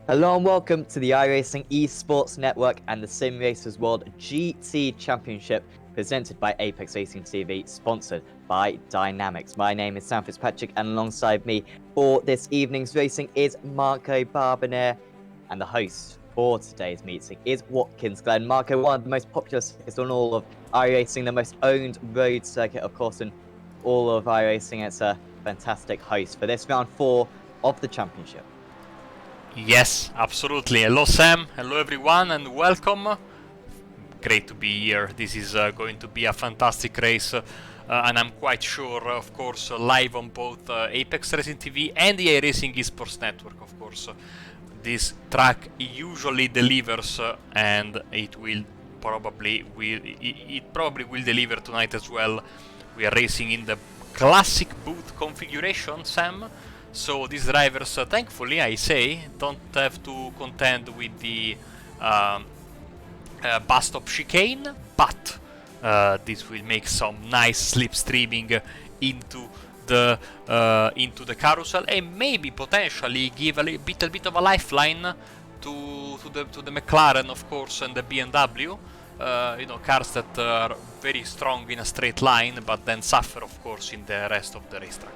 Hello and welcome to the iRacing Esports Network and the Simracersworld GT Championship presented by Apex Racing TV, sponsored by DynamiXX. My name is Sam Fitzpatrick and alongside me for this evening's racing is Marco Barbonaire, and the host for today's meeting is Watkins. Glen. Marco, one of the most popular circuits on all of iRacing, the most owned road circuit of course in all of iRacing. It's a fantastic host for this round 4 of the championship. Yes, absolutely. Hello Sam, hello everyone and welcome. Great to be here. This is going to be a fantastic race and I'm quite sure, of course, live on both Apex Racing TV and the iRacing Esports Network, of course. This track usually delivers and it probably will deliver tonight as well. We are racing in the classic booth configuration, Sam. So these drivers, thankfully, I say, don't have to contend with the bus stop chicane, but this will make some nice slipstreaming into the carousel and maybe potentially give a little bit of a lifeline to the McLaren, of course, and the BMW. Cars that are very strong in a straight line, but then suffer, of course, in the rest of the racetrack.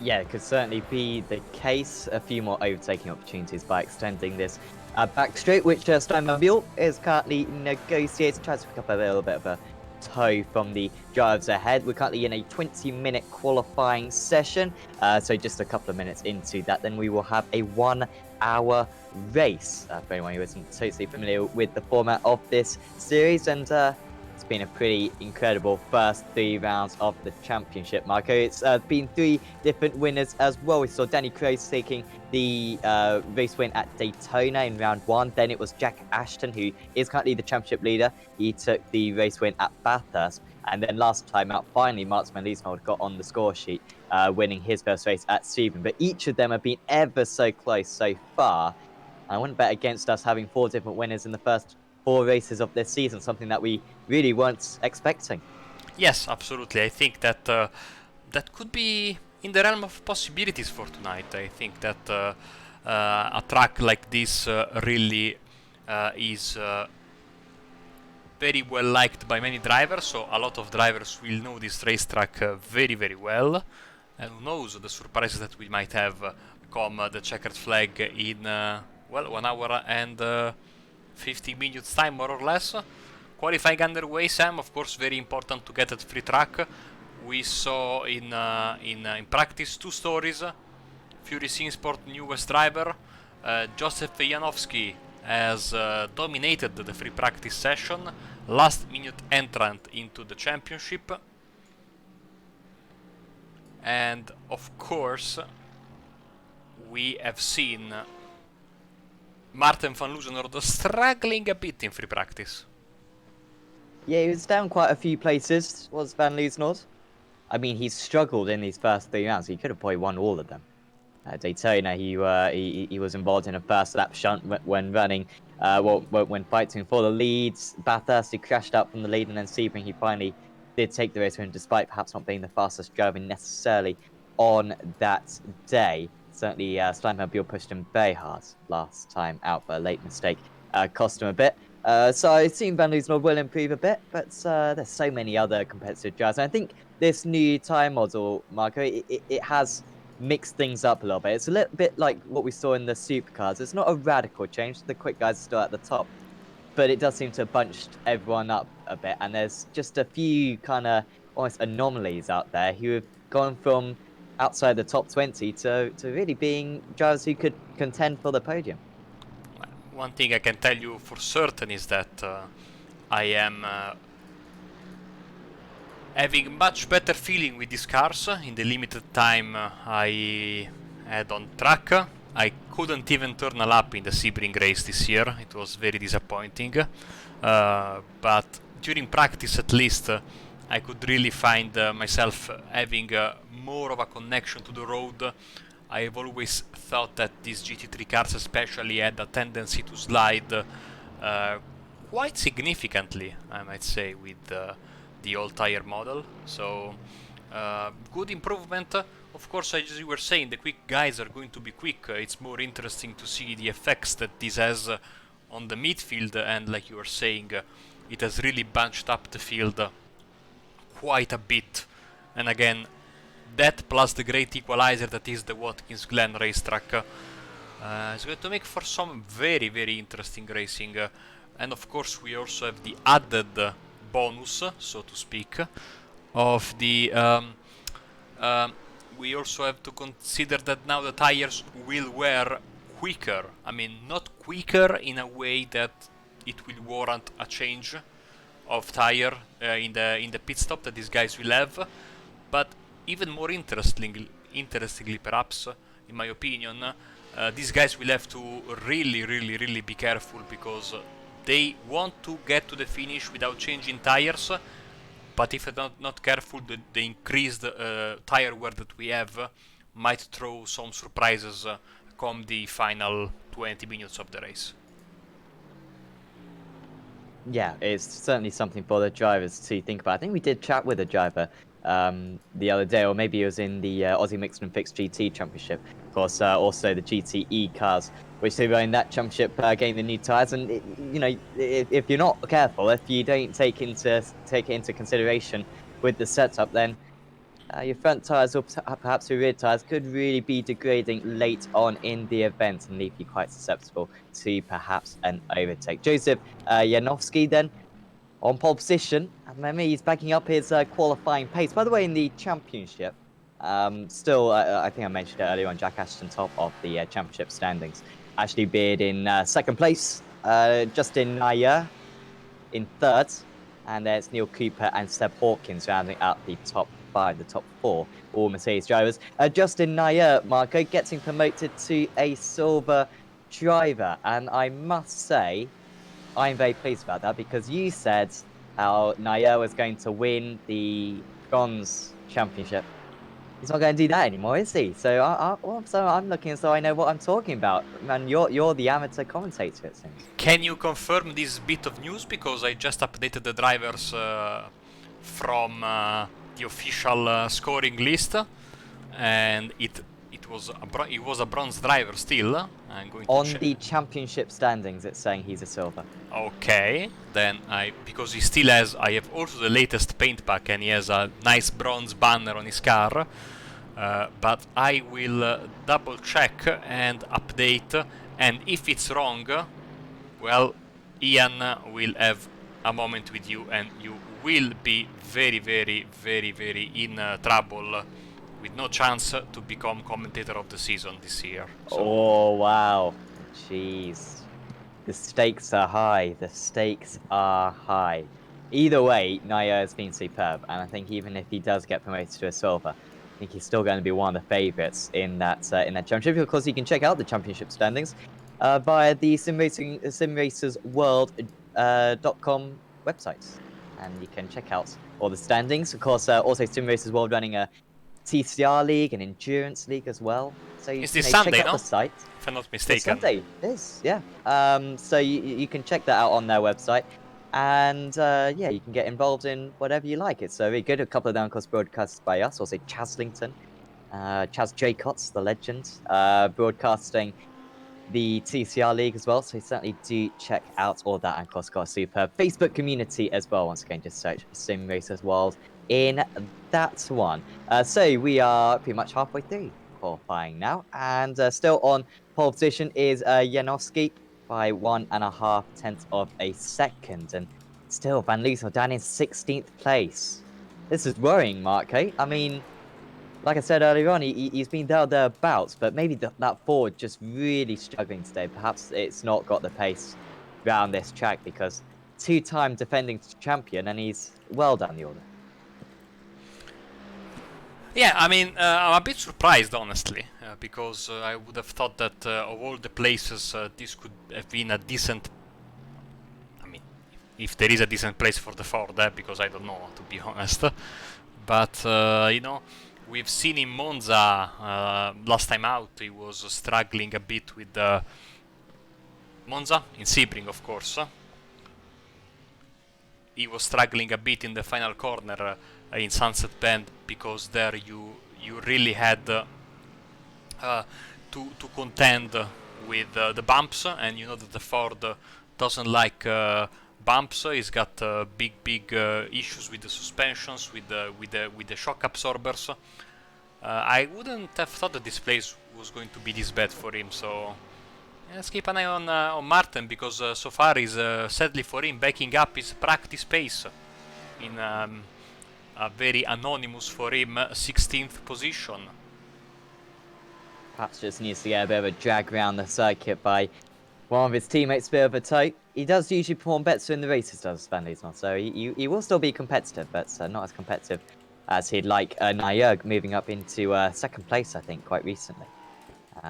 Yeah, it could certainly be the case. A few more overtaking opportunities by extending this back straight, which Steinmobile is currently negotiating, tries to pick up a little bit of a toe from the drivers ahead. We're currently in a 20-minute qualifying session, so just a couple of minutes into that, then we will have a 1-hour race. For anyone who isn't totally familiar with the format of this series, and it's been a pretty incredible first 3 rounds of the championship, Marco. It's been 3 different winners as well. We saw Danny Croce taking the race win at Daytona in round 1. Then it was Jack Ashton, who is currently the championship leader. He took the race win at Bathurst. And then last time out, finally, Mark Van Liesnold got on the score sheet, winning his first race at Sebring. But each of them have been ever so close so far. I wouldn't bet against us having 4 different winners in the first 4 races of this season, something that we really weren't expecting. Yes, absolutely. I think that that could be in the realm of possibilities for tonight. I think that a track like this really is very well liked by many drivers, so a lot of drivers will know this racetrack very, very well. And who knows the surprises that we might have come the checkered flag in, 1 hour and 50 minutes time, more or less. Qualifying underway, Sam. Of course, very important to get at free track. We saw in practice 2 stories. Fury Sinsport newest driver Joseph Janowski has dominated the free practice session, last minute entrant into the championship, and of course we have seen Martin van Loosenhoorn struggling a bit in free practice. Yeah, he was down quite a few places, was Van Loosenhoorn. I mean, he's struggled in these first 3 rounds. He could have probably won all of them. Daytona, he was involved in a first lap shunt when running, when fighting for the leads. Bathurst, he crashed out from the lead, and then Sebring, he finally did take the race win, despite perhaps not being the fastest driver necessarily on that day. Certainly, Steinmobile pushed him very hard last time out, but a late mistake cost him a bit. So it seems Van Loosenhoorn will improve a bit, but there's so many other competitive drivers. And I think this new tyre model, Marco, it has mixed things up a little bit. It's a little bit like what we saw in the supercars. It's not a radical change. The quick guys are still at the top, but it does seem to have bunched everyone up a bit. And there's just a few kind of almost anomalies out there who have gone from outside the top 20 to really being drivers who could contend for the podium. One thing I can tell you for certain is that I am having much better feeling with these cars in the limited time I had on track. I couldn't even turn a lap in the Sebring race this year. It was very disappointing. But during practice, at least, I could really find myself having more of a connection to the road. I've always thought that these GT3 cars especially had a tendency to slide quite significantly, I might say, with the old tire model. So good improvement. Of of course, as you were saying, the quick guys are going to be quick. It's more interesting to see the effects that this has on the midfield, and like you were saying, it has really bunched up the field quite a bit. And again, that plus the great equalizer that is the Watkins Glen racetrack is going to make for some very, very interesting racing. And of course, we also have the added bonus, so to speak, of the we also have to consider that now the tires will wear quicker. I mean, not quicker in a way that it will warrant a change of tire in the pit stop that these guys will have, but even more interestingly perhaps, in my opinion, these guys will have to really be careful, because they want to get to the finish without changing tires. But if they're not careful, the increased tire wear that we have might throw some surprises come the final 20 minutes of the race. Yeah, it's certainly something for the drivers to think about. I think we did chat with a driver the other day, or maybe it was in the Aussie Mixed and Fixed GT Championship. Of course, also the GTE cars, which they were in that championship getting the new tyres. And you know, if you're not careful, if you don't take it into consideration with the setup, then your front tyres or perhaps your rear tyres could really be degrading late on in the event and leave you quite susceptible to perhaps an overtake. Joseph Janowski then on pole position. Remember, he's backing up his qualifying pace. By the way, in the championship, still, I think I mentioned it earlier on, Jack Ashton top of the championship standings. Ashley Beard in second place, Justin Nair in third, and there's Neil Cooper and Seb Hawkins rounding out the top 5, the top 4, all Mercedes drivers. Justin Nair, Marco, getting promoted to a silver driver, and I must say, I'm very pleased about that, because you said how Nair was going to win the bronze championship. He's not going to do that anymore, is he? So, I'm looking as though I know what I'm talking about. Man, you're the amateur commentator, it seems. Can you confirm this bit of news? Because I just updated the drivers from the official scoring list, and it was a bronze driver still. I'm going to on the championship standings, it's saying he's a silver. Okay, then because he still has, I have also the latest paint pack, and he has a nice bronze banner on his car. But I will double check and update, and if it's wrong, well, Ian will have a moment with you, and you will be very in trouble, with no chance to become commentator of the season this year. So. Oh, wow. Jeez. The stakes are high. The stakes are high. Either way, Nair has been superb, and I think even if he does get promoted to a silver, I think he's still going to be one of the favourites in that championship. Of course, you can check out the championship standings via the Simracersworld.com website, and you can check out all the standings. Of course, also Simracersworld running a TCR League and Endurance League as well. So you Is this check Sunday, out no? the site. If I'm not mistaken. It's Sunday, it is, yeah. So you can check that out on their website. And yeah, you can get involved in whatever you like. It's very good. A couple of them, of course, broadcasts by us. Also, Chaslington, Chaz Jacotts, the legend, broadcasting the TCR League as well. So certainly do check out all that. And of course, got a superb Facebook community as well. Once again, just search Sim Racers World in that one. So we are pretty much halfway through qualifying now. And still on pole position is Janowski by 1.5 tenths of a second. And still, Van Liesel down in 16th place. This is worrying, Mark, eh? I mean, like I said earlier on, he's been thereabouts, but maybe that Ford just really struggling today. Perhaps it's not got the pace around this track, because two-time defending champion, and he's well down the order. Yeah, I mean, I'm a bit surprised, honestly, because I would have thought that of all the places, this could have been a decent... I mean, if there is a decent place for the Ford, because I don't know, to be honest. But, you know, we've seen in Monza, last time out, he was struggling a bit with Monza, in Sebring, of course. He was struggling a bit in the final corner in Sunset Bend, because there you you really had to contend with the bumps, and you know that the Ford doesn't like bumps. He's got big issues with the suspensions, with the shock absorbers. I wouldn't have thought that this place was going to be this bad for him. So let's keep an eye on Martin, because so far he's sadly for him backing up his practice pace in a very anonymous for him 16th position. Perhaps just needs to get a bit of a drag around the circuit by one of his teammates, a bit of a tow. He does usually perform better in the races, does Van Liesman, so he will still be competitive, but not as competitive as he'd like. Nyerg moving up into second place, I think, quite recently.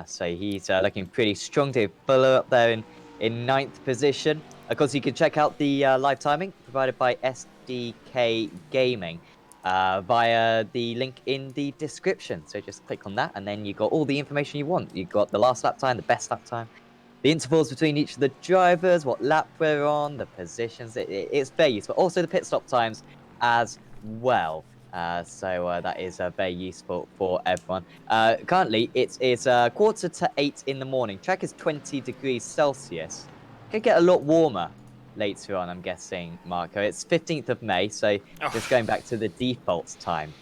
So he's looking pretty strong to follow up there in ninth position. Of course, you can check out the live timing provided by SDK Gaming via the link in the description. So just click on that, and then you got all the information you want. You've got the last lap time, the best lap time, the intervals between each of the drivers, what lap we're on, the positions. It's very useful. Also the pit stop times as well. So that is very useful for everyone. Currently, it's 7:45 in the morning. Track is 20 degrees Celsius. Could get a lot warmer later on, I'm guessing, Marco. It's 15th of May, so just going back to the default time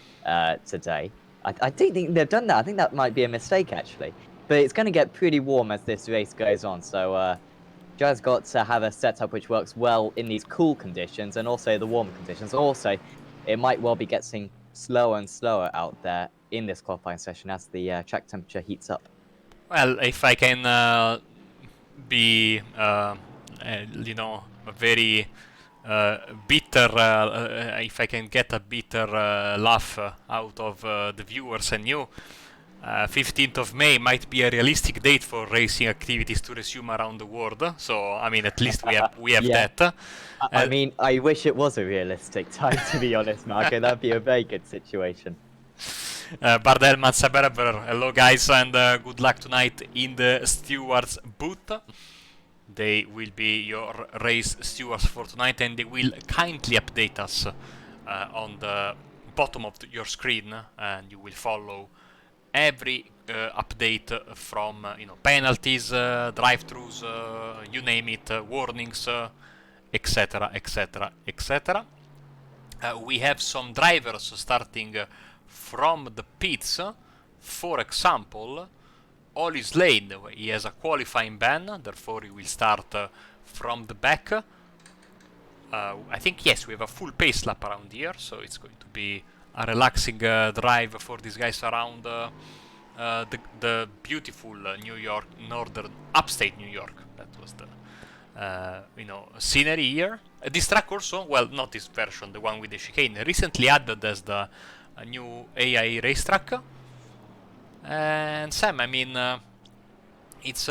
today. I don't think they've done that. I think that might be a mistake, actually. But it's going to get pretty warm as this race goes on, so Joe's got to have a setup which works well in these cool conditions and also the warmer conditions. Also, it might well be getting slower and slower out there in this qualifying session as the track temperature heats up. Well, if I can be, you know, a very bitter, if I can get a bitter laugh out of the viewers and you, 15th of May might be a realistic date for racing activities to resume around the world. So, I mean, at least we have Yeah. that. I mean, I wish it was a realistic time, to be honest, Marco. That'd be a very good situation. Bardel Mansaberber, hello guys, and good luck tonight in the stewards booth. They will be your race stewards for tonight, and they will kindly update us on the bottom of your screen, and you will follow every update from penalties, drive-throughs, you name it, warnings, etc, etc, etc. We have some drivers starting from the pits. For example, Ollie's Lane, he has a qualifying ban, therefore he will start from the back. I think, yes, we have a full pace lap around here, so it's going to be a relaxing drive for these guys around the beautiful New York, upstate New York. That was the scenery here. This track also, well, not this version, the one with the chicane, recently added as the new AI racetrack. And Sam, I mean, it's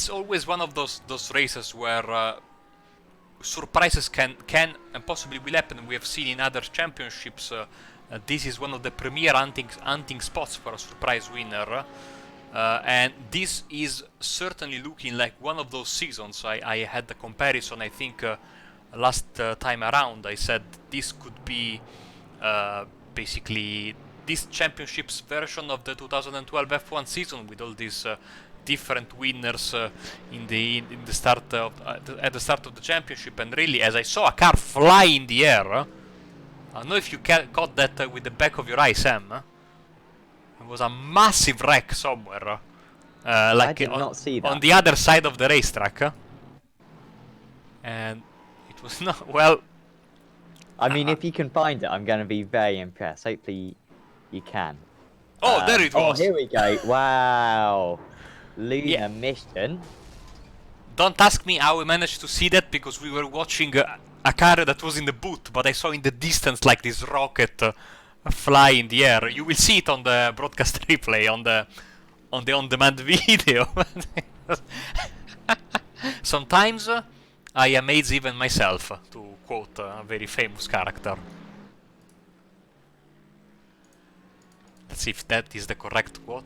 always one of those races where surprises can and possibly will happen. We have seen in other championships. This is one of the premier hunting spots for a surprise winner. And this is certainly looking like one of those seasons. I had the comparison, I think, last time around. I said this could be basically this championship's version of the 2012 F1 season, with all these different winners in the start of at the start of the championship. And really, as I saw a car fly in the air, I don't know if you caught that with the back of your eye, Sam. It was a massive wreck somewhere, like I did not see that. on the other side of the racetrack, and it was not well. I mean, if you can find it, I'm going to be very impressed. Hopefully, you can. Oh, there it was. Oh, here we go. Wow. Lunar mission. Don't ask me how we managed to see that, because we were watching a car that was in the booth, but I saw in the distance like this rocket fly in the air. You will see it on the broadcast replay, on the on-demand video. Sometimes I amaze even myself, to quote a very famous character. Let's see if that is the correct quote.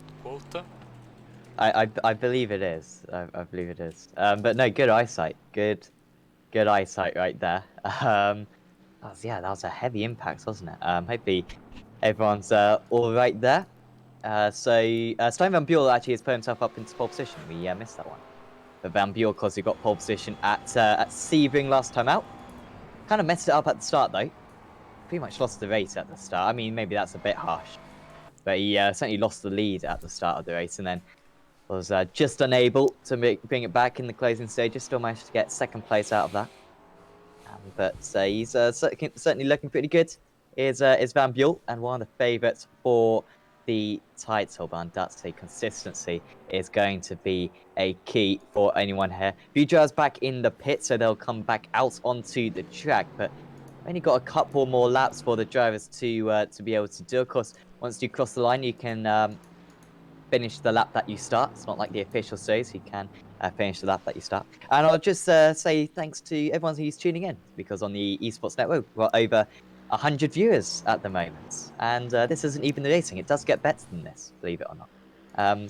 I believe it is. I believe it is. But no, good eyesight. Good eyesight right there. That was a heavy impact, wasn't it? Hopefully everyone's all right there. Stein Van Buell actually has put himself up into pole position. We missed that one. But Van Buell, of course, he got pole position at Sebring last time out. Kind of messed it up at the start, though. Pretty much lost the race at the start. I mean, maybe that's a bit harsh. But he certainly lost the lead at the start of the race and then was just unable to bring it back in the closing stages. Still managed to get second place out of that. But he's certainly looking pretty good. Is Van Buell, and one of the favourites for the title. But undoubtedly, consistency is going to be a key for anyone here. Few drivers back in the pit, so they'll come back out onto the track. But only got a couple more laps for the drivers to be able to do. Of course, once you cross the line, you can finish the lap that you start. It's not like the official says you can finish the lap that you start. And I'll just say thanks to everyone who's tuning in, because on the Esports Network, we've got over 100 viewers at the moment. And this isn't even the racing. It does get better than this, believe it or not.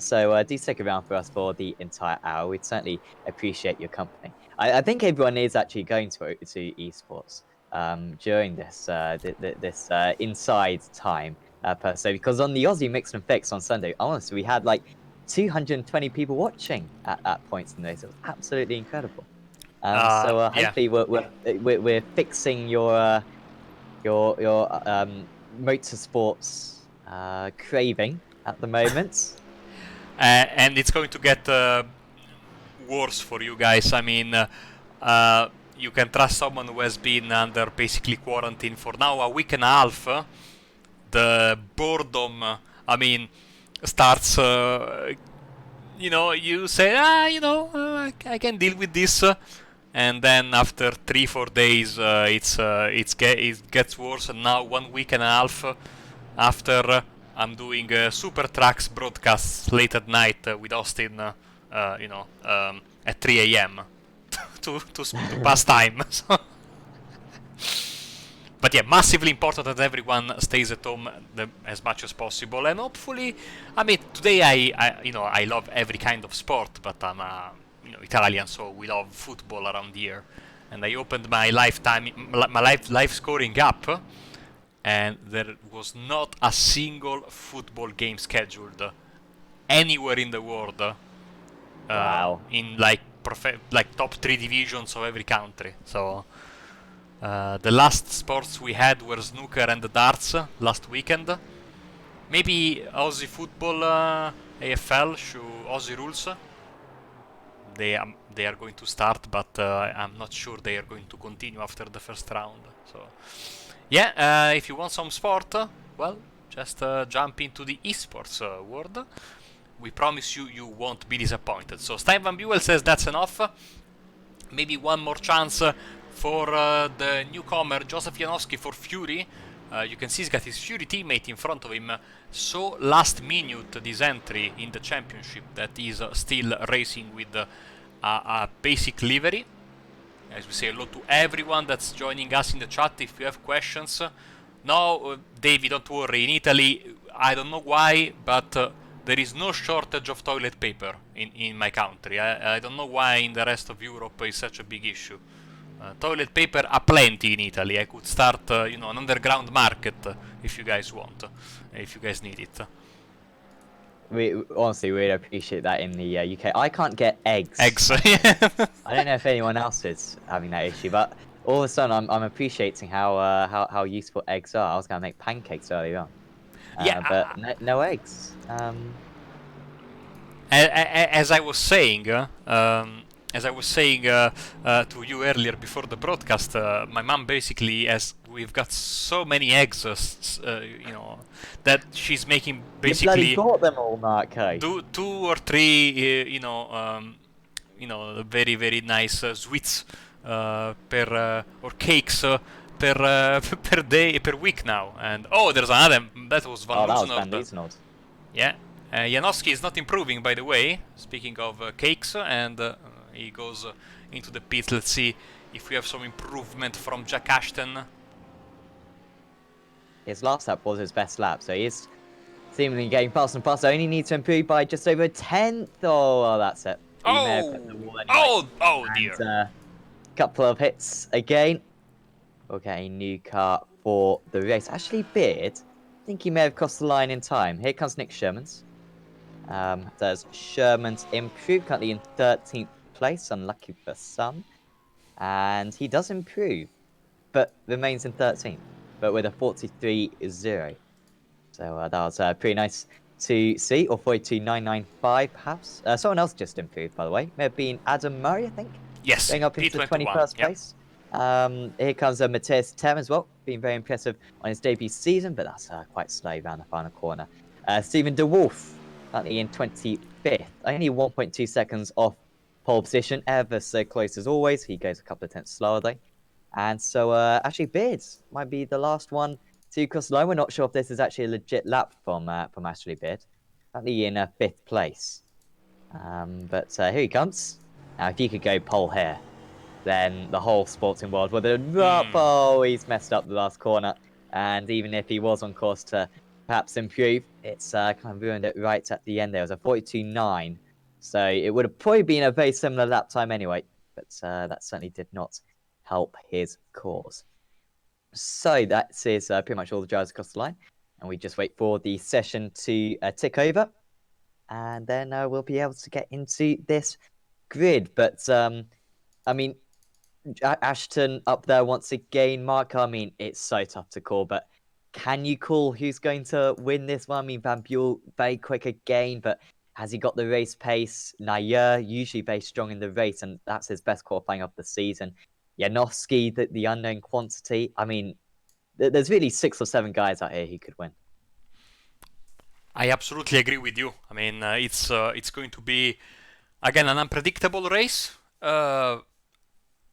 So do stick around for us for the entire hour. We'd certainly appreciate your company. I think everyone is actually going to Esports during this this inside time per se, because on the Aussie Mix and Fix on Sunday, honestly, we had like 220 people watching at points in this. It was absolutely incredible. So hopefully we're fixing your motorsports craving at the moment. And it's going to get worse for you guys. I mean, you can trust someone who has been under basically quarantine for now a week and a half. The boredom, I mean, starts. You say, I can deal with this, and then after 3-4 days, it gets worse. And now 1 week and a half after, I'm doing Super Tracks broadcasts late at night with Austin, at 3 a.m. to pass time. But yeah, massively important that everyone stays at home as much as possible, and hopefully, I mean, today I love every kind of sport, but I'm Italian, so we love football around here, and I opened my live scoring app, and there was not a single football game scheduled anywhere in the world. Wow. In like top 3 divisions of every country. So the last sports we had were snooker and darts last weekend. Maybe Aussie football, AFL, Aussie rules. They are going to start, but I'm not sure they are going to continue after the first round. So yeah, if you want some sport, well, just jump into the esports world. We promise you won't be disappointed. So Stein Van Buell says that's enough. Maybe one more chance for the newcomer Joseph Janowski for Fury. You can see he's got his Fury teammate in front of him. So last minute this entry in the championship that he's still racing with a basic livery. As we say hello to everyone that's joining us in the chat. If you have questions, no, David, don't worry. In Italy, I don't know why, but there is no shortage of toilet paper in my country. I don't know why in the rest of Europe is such a big issue. Toilet paper aplenty in Italy. I could start, an underground market if you guys want, if you guys need it. We honestly really appreciate that in the UK. I can't get eggs. Eggs. I don't know if anyone else is having that issue, but all of a sudden I'm appreciating how useful eggs are. I was gonna make pancakes earlier on. But no eggs. As I was saying, to you earlier before the broadcast, my mom basically we've got so many eggs, that she's making basically. You bloody bought them all, Marco. Two or three, very very nice sweets or cakes. Per day, per week now, and there's another. That was Van Loosenholt. Yeah, Janowski is not improving, by the way. Speaking of cakes, and he goes into the pit. Let's see if we have some improvement from Jack Ashton. His last lap was his best lap, so he's seemingly getting faster and faster. Only needs to improve by just over a tenth. Oh, that's it. Dear. Couple of hits again. We'll get a new car for the race. Actually, Beard, think he may have crossed the line in time. Here comes Nick Sherman's. Does Sherman's improve? Currently in 13th place, unlucky for some. And he does improve, but remains in 13th, but with a 43.0. So that was pretty nice to see, or 42.995 perhaps. Someone else just improved, by the way. May have been Adam Murray, I think. Yes, Going up into P21. 21st Yep. place. Here comes Matthias Tem as well, being very impressive on his debut season, but that's quite slow around the final corner. Stephen DeWolf, currently in 25th, only 1.2 seconds off pole position, ever so close as always. He goes a couple of tenths slower though. And so actually Beards might be the last one to cross the line. We're not sure if this is actually a legit lap from Ashley Beard. Currently in 5th place. But here he comes. Now if you could go pole here, then the whole sporting world would have oh, he's messed up the last corner. And even if he was on course to perhaps improve, it's kind of ruined it right at the end there. It was a 42.9. So it would have probably been a very similar lap time anyway. But that certainly did not help his cause. So that is pretty much all the drivers across the line. And we just wait for the session to tick over. And then we'll be able to get into this grid. But, I mean, Ashton up there once again. Mark, I mean, it's so tough to call, but can you call who's going to win this one? I mean, Van Buell, very quick again, but has he got the race pace? Nair, usually very strong in the race, and that's his best qualifying of the season. Janowski, the unknown quantity. I mean, there's really 6 or 7 guys out here who could win. I absolutely agree with you. I mean, it's going to be, again, an unpredictable race.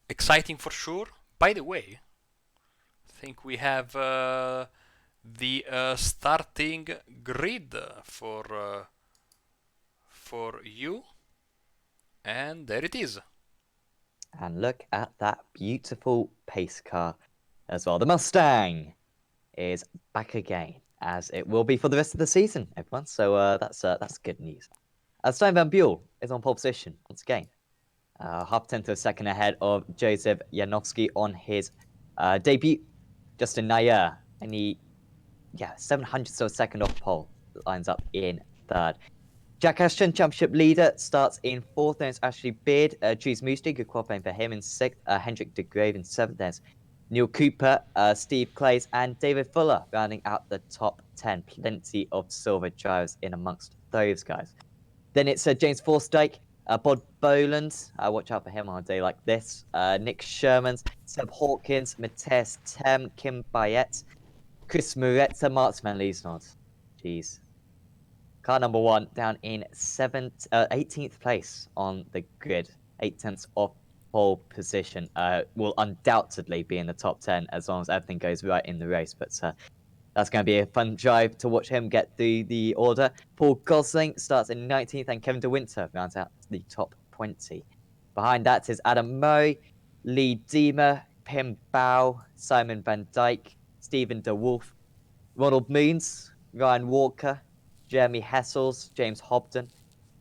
Exciting for sure. By the way, I think we have the starting grid for you, and there it is. And look at that beautiful pace car as well. The Mustang is back again, as it will be for the rest of the season, everyone. So that's good news. Stein Van Buell is on pole position once again. Half tenth of a second ahead of Joseph Janowski on his debut. Justin Nair, and he, 700th of a second off pole, lines up in 3rd. Jack Ashton, championship leader, starts in 4th. Then it's Ashley Beard, Dries Moosty, good qualifying for him in 6th. Hendrik de Grave in 7th. There's Neil Cooper, Steve Clays, and David Fuller rounding out the top 10. Plenty of silver drivers in amongst those guys. Then it's James Forsythe, Bod Boland, watch out for him on a day like this. Nick Shermans, Seb Hawkins, Matthias Tem, Kim Bayet, Chris Muretta, Mark Van Liesnod. Jeez. Car number 1 down in 18th place on the grid. 8 tenths off pole position. Will undoubtedly be in the top 10 as long as everything goes right in the race. But that's going to be a fun drive to watch him get through the order. Paul Gosling starts in 19th, and Kevin De Winter rounds out the top 20. Behind that is Adam Murray, Lee Deemer, Pim Bow, Simon Van Dyke, Stephen DeWolf, Ronald Moons, Ryan Walker, Jeremy Hessels, James Hobden,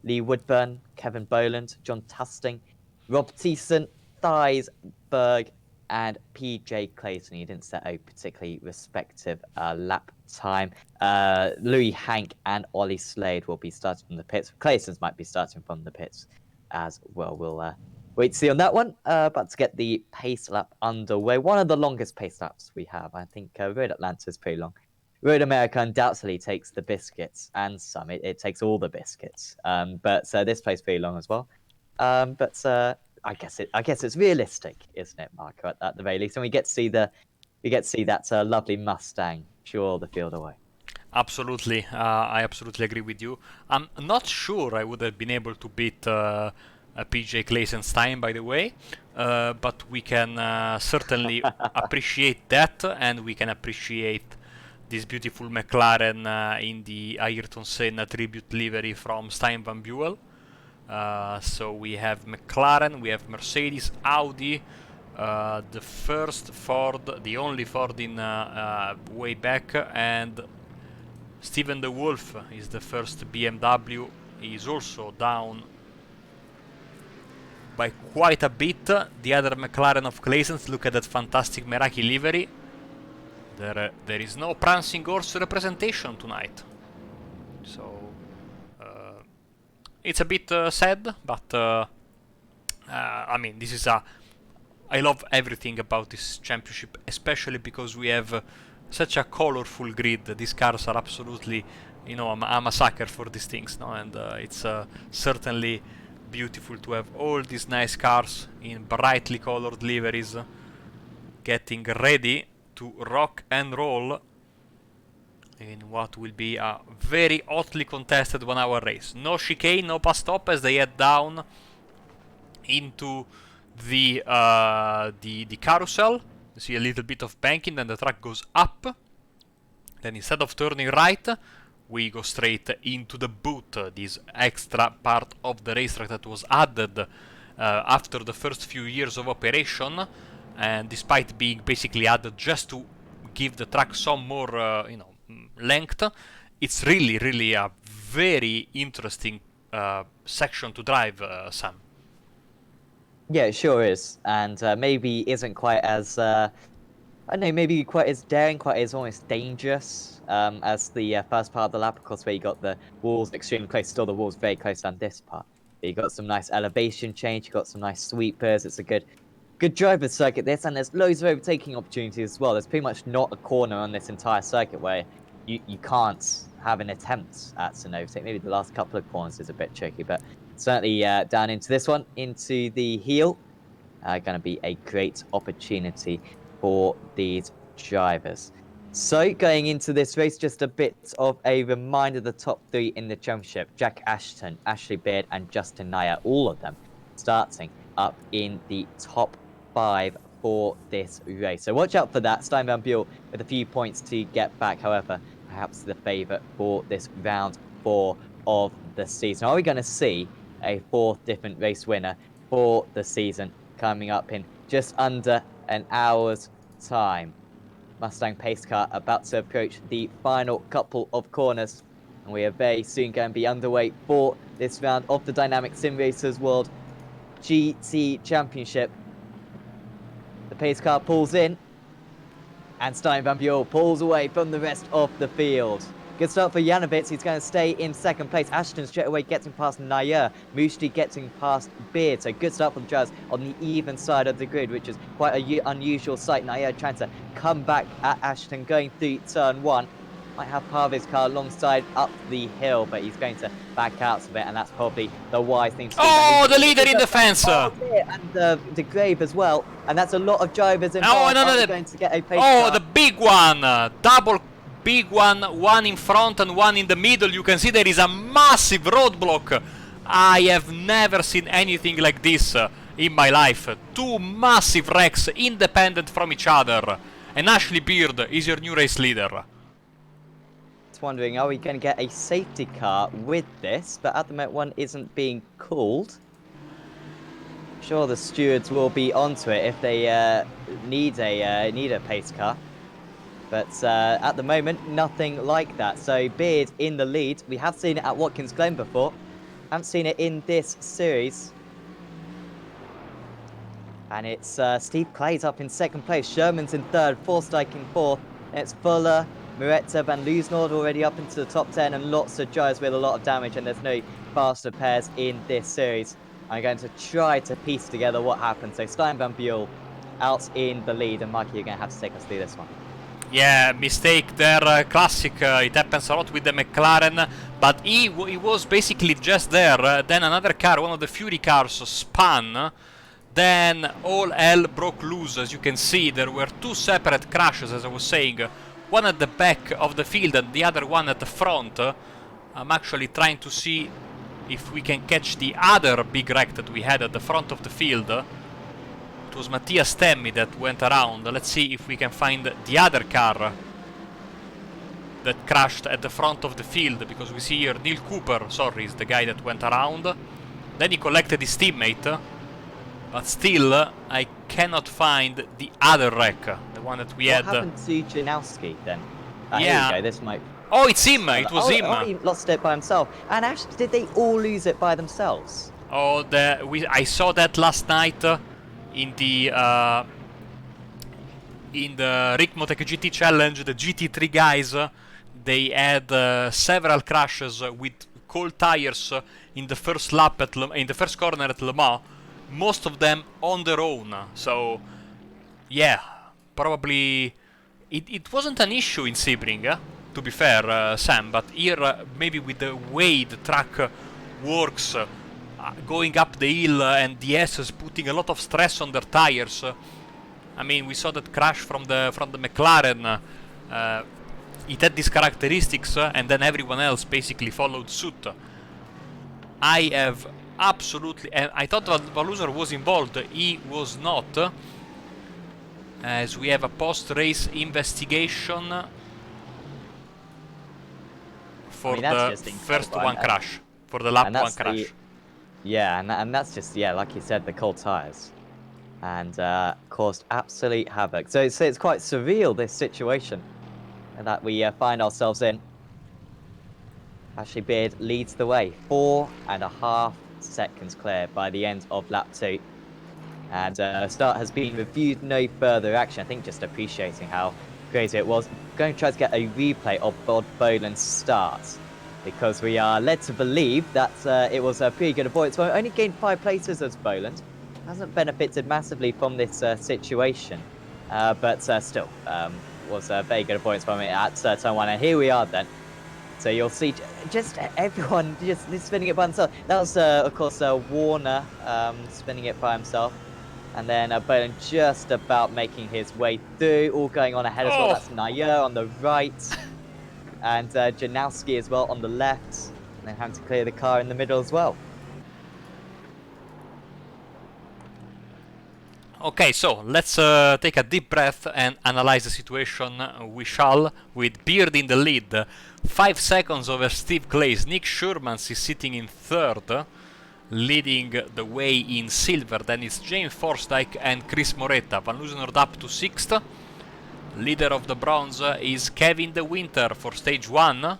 Lee Woodburn, Kevin Boland, John Tusting, Rob Thiessen, Thies Berg, and PJ Clayton. He didn't set a particularly respective lap time. Louis Hank and Ollie Slade will be starting from the pits. Clayton's might be starting from the pits as well. We'll wait to see on that one. But to get the pace lap underway, one of the longest pace laps we have. I think Road Atlanta is pretty long. Road America undoubtedly takes the biscuits and some. It takes all the biscuits. But this plays pretty long as well. But I guess it's realistic, isn't it, Marco? At the very least, and we get to see that lovely Mustang chew the field away. Absolutely, I absolutely agree with you. I'm not sure I would have been able to beat PJ Clayton's time, by the way, but we can certainly appreciate that, and we can appreciate this beautiful McLaren in the Ayrton Senna tribute livery from Stein Van Buell. So we have McLaren, we have Mercedes, Audi, the first Ford, the only Ford in way back, and Stephen DeWolf is the first BMW. He is also down by quite a bit. The other McLaren of Clayton's, look at that fantastic Meraki livery. There is no prancing horse representation tonight. So it's a bit sad, but I mean, this is a... I love everything about this championship, especially because we have such a colorful grid. These cars are absolutely, you know, I'm a sucker for these things, no? And it's certainly beautiful to have all these nice cars in brightly colored liveries, getting ready to rock and roll in what will be a very hotly contested 1 hour race. No chicane, no pass stop as they head down into the carousel. You see a little bit of banking, then the track goes up. Then instead of turning right, we go straight into the boot, this extra part of the racetrack that was added after the first few years of operation, and despite being basically added just to give the track some more, you know, length, it's really a very interesting section to drive, Sam. Yeah, it sure is, and maybe isn't quite as I don't know, maybe quite as daring, quite as almost dangerous as the first part of the lap, of course, where you got the walls extremely close. Still, the walls very close on this part. But you got some nice elevation change. You got some nice sweepers. It's a good driver's circuit this, and there's loads of overtaking opportunities as well. There's pretty much not a corner on this entire circuit where you can't have an attempt at an overtake. Maybe the last couple of corners is a bit tricky, but certainly down into this one, into the heel, going to be a great opportunity for these drivers. So going into this race, just a bit of a reminder: the top 3 in the championship: Jack Ashton, Ashley Beard, and Justin Nair. All of them starting up in the top 5 for this race. So watch out for that. Stein Van Buell with a few points to get back. However, perhaps the favourite for this round 4 of the season. Are we going to see a 4th different race winner for the season coming up in just under an hour's time? Mustang pace car about to approach the final couple of corners, and we are very soon going to be underway for this round of the Dynamic Simracersworld GT Championship. The pace car pulls in, and Stein Van Buell pulls away from the rest of the field. Good start for Janovitz. He's going to stay in 2nd place. Ashton straight away getting past Nair. Mushti getting past Beard. So good start for the drivers on the even side of the grid, which is quite an unusual sight. Nair trying to come back at Ashton, going through turn 1. Might have part of his car alongside up the hill, but he's going to back out of it, and that's probably the wise thing to do. Oh, the leader in the fence! And the grave as well, and that's a lot of drivers in going to get a pace car. Oh, the big one! Double big one in front and one in the middle. You can see there is a massive roadblock. I have never seen anything like this in my life. 2 massive wrecks independent from each other. And Ashley Beard is your new race leader. Wondering, are we going to get a safety car with this? But at the moment, one isn't being called. Sure, the stewards will be onto it if they need a pace car. But at the moment, nothing like that. So Beard in the lead. We have seen it at Watkins Glen before. Haven't seen it in this series. And it's Steve Clay's up in 2nd place. Sherman's in 3rd. Forsyth in 4th. And it's Fuller, Moretta, Van Loosnord already up into the top 10, and lots of drivers with a lot of damage, and there's no faster pairs in this series. I'm going to try to piece together what happened. So Stein Van Buell out in the lead, and Mikey, you're going to have to take us through this one. Yeah, mistake there, classic. It happens a lot with the McLaren, but he was basically just there. Then another car, one of the Fury cars, spun. Then all hell broke loose. As you can see, there were 2 separate crashes, as I was saying. One at the back of the field and the other one at the front. I'm actually trying to see if we can catch the other big wreck that we had at the front of the field. It was Mattias Temmi that went around. Let's see if we can find the other car that crashed at the front of the field, because we see here Neil Cooper, sorry, is the guy that went around. Then he collected his teammate, but still I cannot find the other wreck, the one that we had. What happened to Janowski then? Yeah. Here we go. This might... Oh, it's him! It was him! Oh, he lost it by himself. And actually, did they all lose it by themselves? Oh, I saw that last night in the in the Rick Motec GT Challenge, the GT3 guys, they had several crashes with cold tires in the first lap in the first corner at Le Mans, most of them on their own. So, yeah, probably it wasn't an issue in Sebring, to be fair, Sam, but here maybe with the way the track works, going up the hill and the S's putting a lot of stress on their tires. I mean, we saw that crash from the McLaren. It had these characteristics, and then everyone else basically followed suit. I have absolutely, and I thought that Valuser was involved. He was not, as we have a post-race investigation for the first one crash, for the lap one crash. Yeah, and that's just, yeah, like you said, the cold tires, and caused absolute havoc. So it's quite surreal, this situation that we find ourselves in. Ashley Beard leads the way, 4.5 seconds clear by the end of lap 2. And start has been reviewed, no further action. I think just appreciating how crazy it was. Going to try to get a replay of Bob Boland's start, because we are led to believe that it was a pretty good avoidance. So only gained 5 places as Boland. Hasn't benefited massively from this situation, but still was a very good avoidance from it at turn 1. And here we are then. So you'll see just everyone just spinning it by themselves. That was, of course, Warner spinning it by himself. And then Boland just about making his way through, all going on ahead as well. That's Nair on the right. And Janowski as well on the left. And then having to clear the car in the middle as well. Okay, so let's take a deep breath and analyze the situation. We shall, with Beard in the lead, 5 seconds over Steve Clays. Nick Schurmans is sitting in 3rd, leading the way in silver. Then it's James Forsythe and Chris Moretta. Van Loosenord up to 6th. Leader of the bronze is Kevin De Winter for stage 1,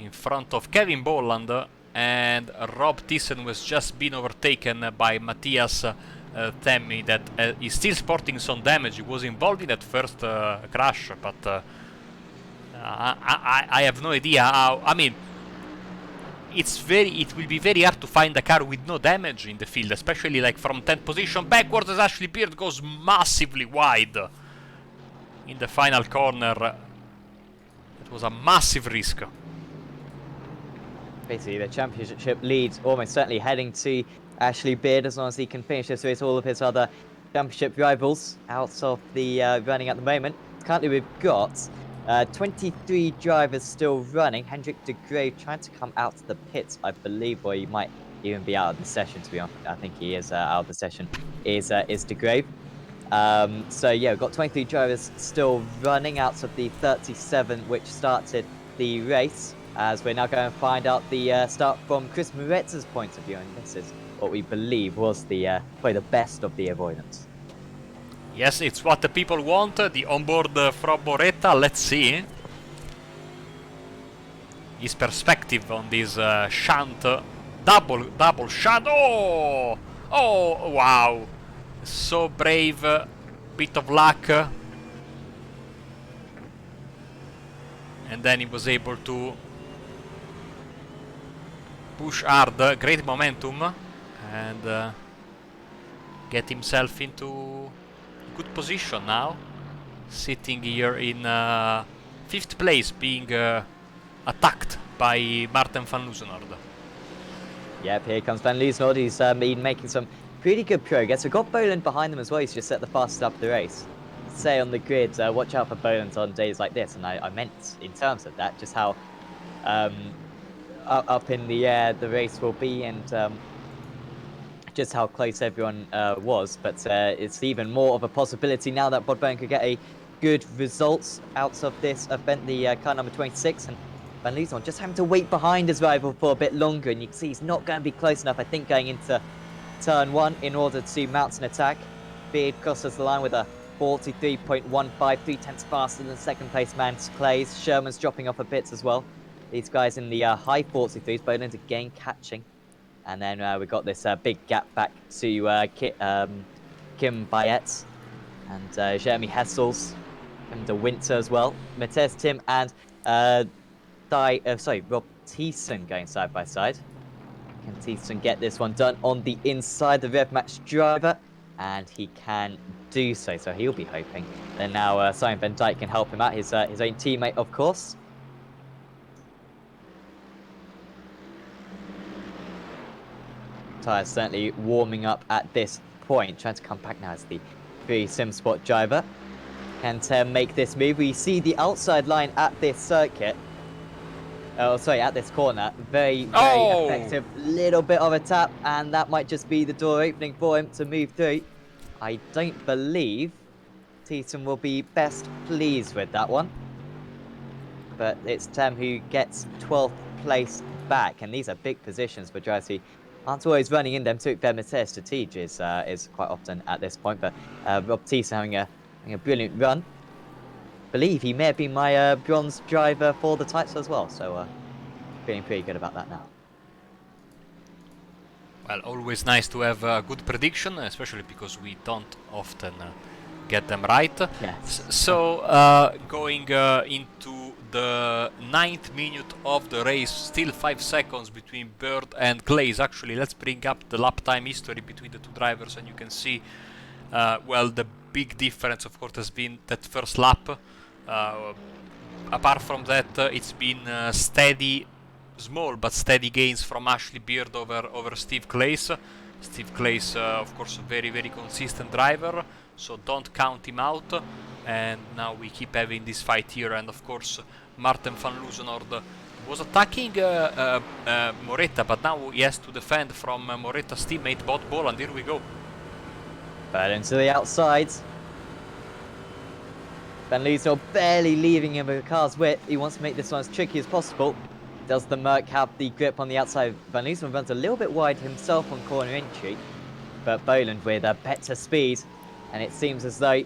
in front of Kevin Bolland, and Rob Thyssen was just been overtaken by Matthias Temmi, that is still sporting some damage. He was involved in that first crash, but I have no idea how. I mean, it will be very hard to find a car with no damage in the field, especially like from 10th position backwards, as Ashley Beard goes massively wide in the final corner. It was a massive risk. Basically, the championship lead almost certainly heading to Ashley Beard, as long as he can finish this race. All of his other championship rivals out of the running at the moment. Currently, we've got 23 drivers still running. Hendrik de Grave trying to come out of the pits, I believe, or he might even be out of the session, to be honest. I think he is out of the session, is de Grave. So yeah, we've got 23 drivers still running out of the 37 which started the race, as we're now going to find out the start from Chris Moretta's point of view, and this is what we believe was the probably the best of the avoidance. Yes, it's what the people want, the onboard from Moretta. Let's see his perspective on this shunt, double shunt. Oh, wow, so brave, bit of luck, and then he was able to push hard, great momentum, and get himself into good position now, sitting here in 5th place, being attacked by Martin van Loosenord. Yep, here comes Van Loosenord. He's been making some pretty good progress. We've got Boland behind them as well. He's just set the fastest up the race. Say on the grid, watch out for Boland on days like this, and I meant in terms of that, just how up in the air the race will be, and just how close everyone was. But it's even more of a possibility now that Bob Boland could get a good result out of this event, the car number 26, and Van Loosenord just having to wait behind his rival for a bit longer, and you can see he's not going to be close enough, I think, going into turn 1 in order to mount an attack. Beard crosses the line with a 43.15, 3 tenths faster than second place man Clays. Sherman's dropping off a bit as well. These guys in the high 43s, Boland again catching. And then we've got this big gap back to Kim Bayet. And Jeremy Hessel's and the Winter as well. Matez, Tim, and Rob Thiessen going side by side. Can Thiessen get this one done on the inside, the rev match driver? And he can do so, so he'll be hoping. Then now Simon Van Dijk can help him out, his own teammate, of course. Tyres certainly warming up at this point, trying to come back now as the free SimSport driver. Can make this move. We see the outside line at this circuit. Oh, sorry, at this corner. Very effective. Little bit of a tap, and that might just be the door opening for him to move through. I don't believe Thiessen will be best pleased with that one. But it's Tem who gets 12th place back, and these are big positions for drivers who aren't always running in them. To Mathias to Tej is quite often at this point, but Rob Thiessen having a brilliant run. I believe he may have been my bronze driver for the title as well, so feeling pretty good about that now. Well, always nice to have a good prediction, especially because we don't often get them right. Yes. So, going into the 9th minute of the race, still 5 seconds between Bird and Glaze. Actually, let's bring up the lap time history between the two drivers, and you can see, well, the big difference, of course, has been that first lap. Apart from that, it's been steady, small but steady gains from Ashley Beard over Steve Claes. Steve Claes, of course, a very, very consistent driver, so don't count him out. And now we keep having this fight here, and of course, Martin van Loosenord was attacking Moretta, but now he has to defend from Moretta's teammate Bot Ball, and here we go. But into the outside. Van Loosenord barely leaving him with the car's width. He wants to make this one as tricky as possible. Does the Merc have the grip on the outside? Van Loosenord runs a little bit wide himself on corner entry, but Boland with a better speed, and it seems as though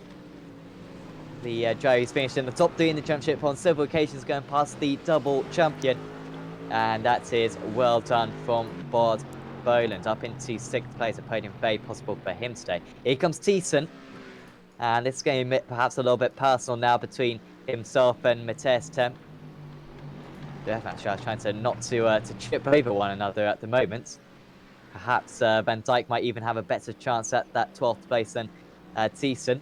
the driver who's finished in the top 3 in the championship on several occasions going past the double champion, and that is well done from Bod Boland, up into 6th place. A podium very possible for him today. Here comes Thiessen. And this is going to be perhaps a little bit personal now between himself and Mathias Tem. They're actually trying to not to trip over one another at the moment. Perhaps Van Dijk might even have a better chance at that 12th place than Thiessen.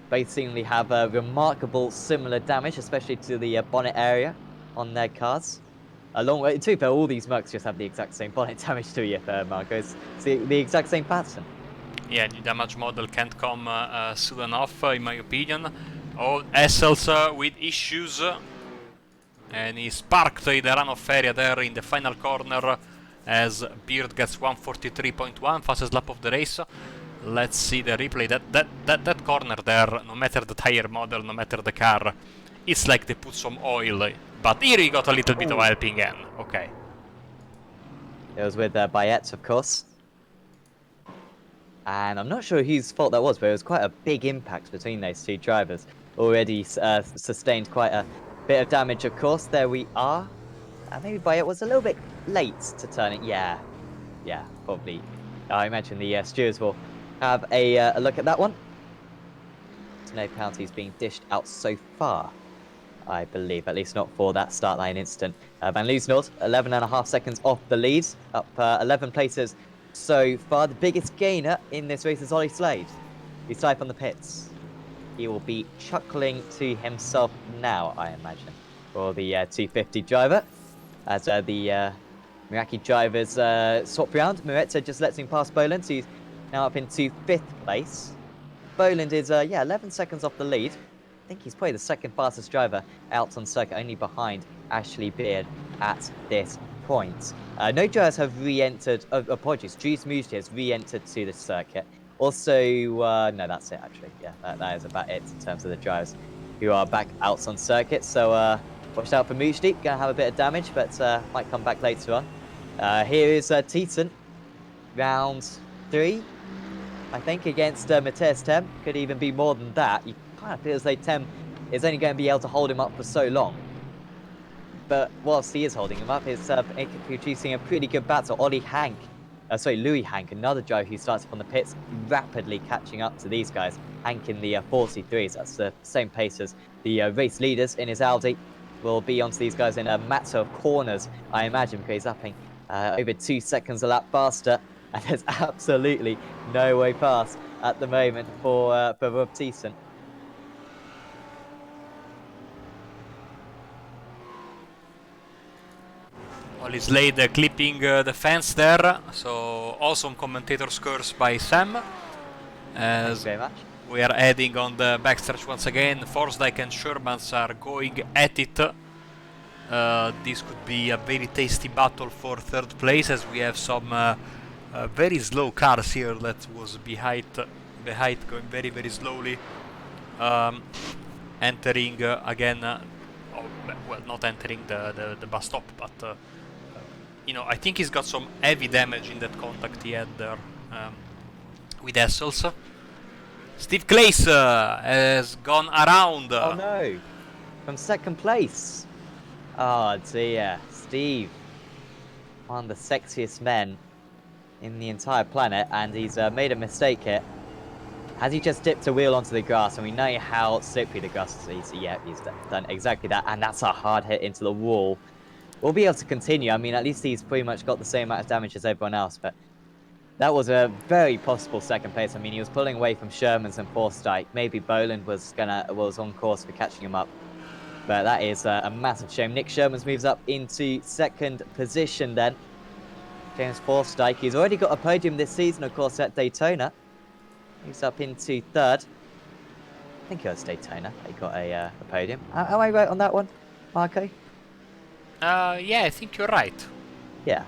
Both seemingly have remarkable similar damage, especially to the bonnet area on their cars. Along with, to be fair, all these Mercs just have the exact same bonnet damage to you, Marco. It's the exact same pattern. Yeah, the damage model can't come soon enough, in my opinion. Oh, Essels with issues. And he sparked in the runoff area there in the final corner as Beard gets 143.1, fastest lap of the race. Let's see the replay. That corner there, no matter the tire model, no matter the car, it's like they put some oil. But here he got a little bit of helping hand. Okay. It was with Bayet, of course. And I'm not sure whose fault that was, but it was quite a big impact between those two drivers. Already sustained quite a bit of damage, of course. There we are. Maybe Bayet was a little bit late to turn it. Yeah, probably. I imagine the stewards will have a look at that one. No penalties being dished out so far, I believe, at least not for that start line incident. Van Loosenord, 11.5 seconds off the lead, up 11 places so far. The biggest gainer in this race is Ollie Slade. He's tied from the pits. He will be chuckling to himself now, I imagine, for the 250 driver. As the Meraki drivers swap round, Moretta just lets him pass Boland, so he's now up into 5th place. Boland is 11 seconds off the lead. I think he's probably the 2nd fastest driver out on circuit, only behind Ashley Beard at this point. No drivers have re-entered, apologies, Dries Mujde has re-entered to the circuit. Also, no, that's it actually. Yeah, that is about it in terms of the drivers who are back out on circuit. So watch out for Mujde, gonna have a bit of damage, but might come back later on. Here is Thiessen, round 3, I think, against Mathias Tem. Could even be more than that. You kind of feel as though Tem is only going to be able to hold him up for so long. But whilst he is holding him up, he's producing a pretty good battle. Ollie Hank sorry, Louis Hank, another driver who starts up on the pits, rapidly catching up to these guys. Hank in the 43s, that's the same pace as the race leaders in his Audi. Will be onto these guys in a matter of corners, I imagine, because he's upping over 2 seconds a lap faster. And there's absolutely no way past at the moment for Rob Thiessen. Well, he's laid clipping the fence there, so awesome commentator scores by Sam. As Thank you very much. we are heading on the backstretch once again, Forsdyke and Shermans are going at it. This could be a very tasty battle for third place, as we have some very slow cars here that was behind going very, very slowly. Entering again, well, not entering the bus stop, but you know, I think he's got some heavy damage in that contact he had there with Essels. Steve Claes has gone around. Oh no! From second place. Oh dear, Steve. One of the sexiest men in the entire planet, and he's made a mistake here. Has he just dipped a wheel onto the grass, and we know how slippery the grass is. Yeah, he's done exactly that, and that's a hard hit into the wall. We'll be able to continue. I mean, at least he's pretty much got the same amount of damage as everyone else, but that was a very possible second place. I mean, he was pulling away from Shermans and Forsdyke. Maybe Boland was on course for catching him up, but that is a massive shame. Nick Shermans moves up into second position then. James Forsdyke, he's already got a podium this season, of course, at Daytona. Moves up into third. I think it was Daytona. He got a podium. Am I right on that one, Marco? Yeah, I think you're right. Yeah.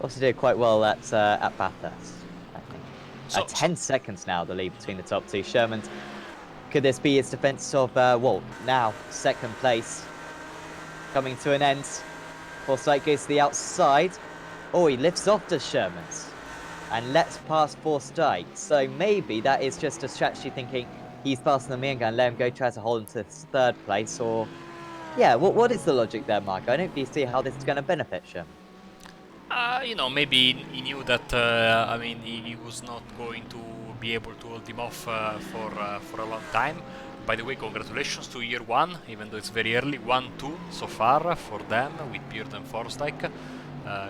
Also did quite well at Bathurst, I think. So, 10 seconds now, the lead between the top two. Shermans, could this be his defense of, well, now second place coming to an end? Forsdyke goes to the outside. Oh, he lifts off to Shermans and lets past Forsdyke. So maybe that is just a strategy, thinking he's faster than me and going to let him go, try to hold him to third place, or... Yeah, what is the logic there, Mark? I don't really see how this is going to benefit Sherman. you know, maybe he knew that, I mean, he was not going to be able to hold him off for a long time. By the way, congratulations to year one, even though it's very early. 1-2 so far for them, with Beard and Forsdyke.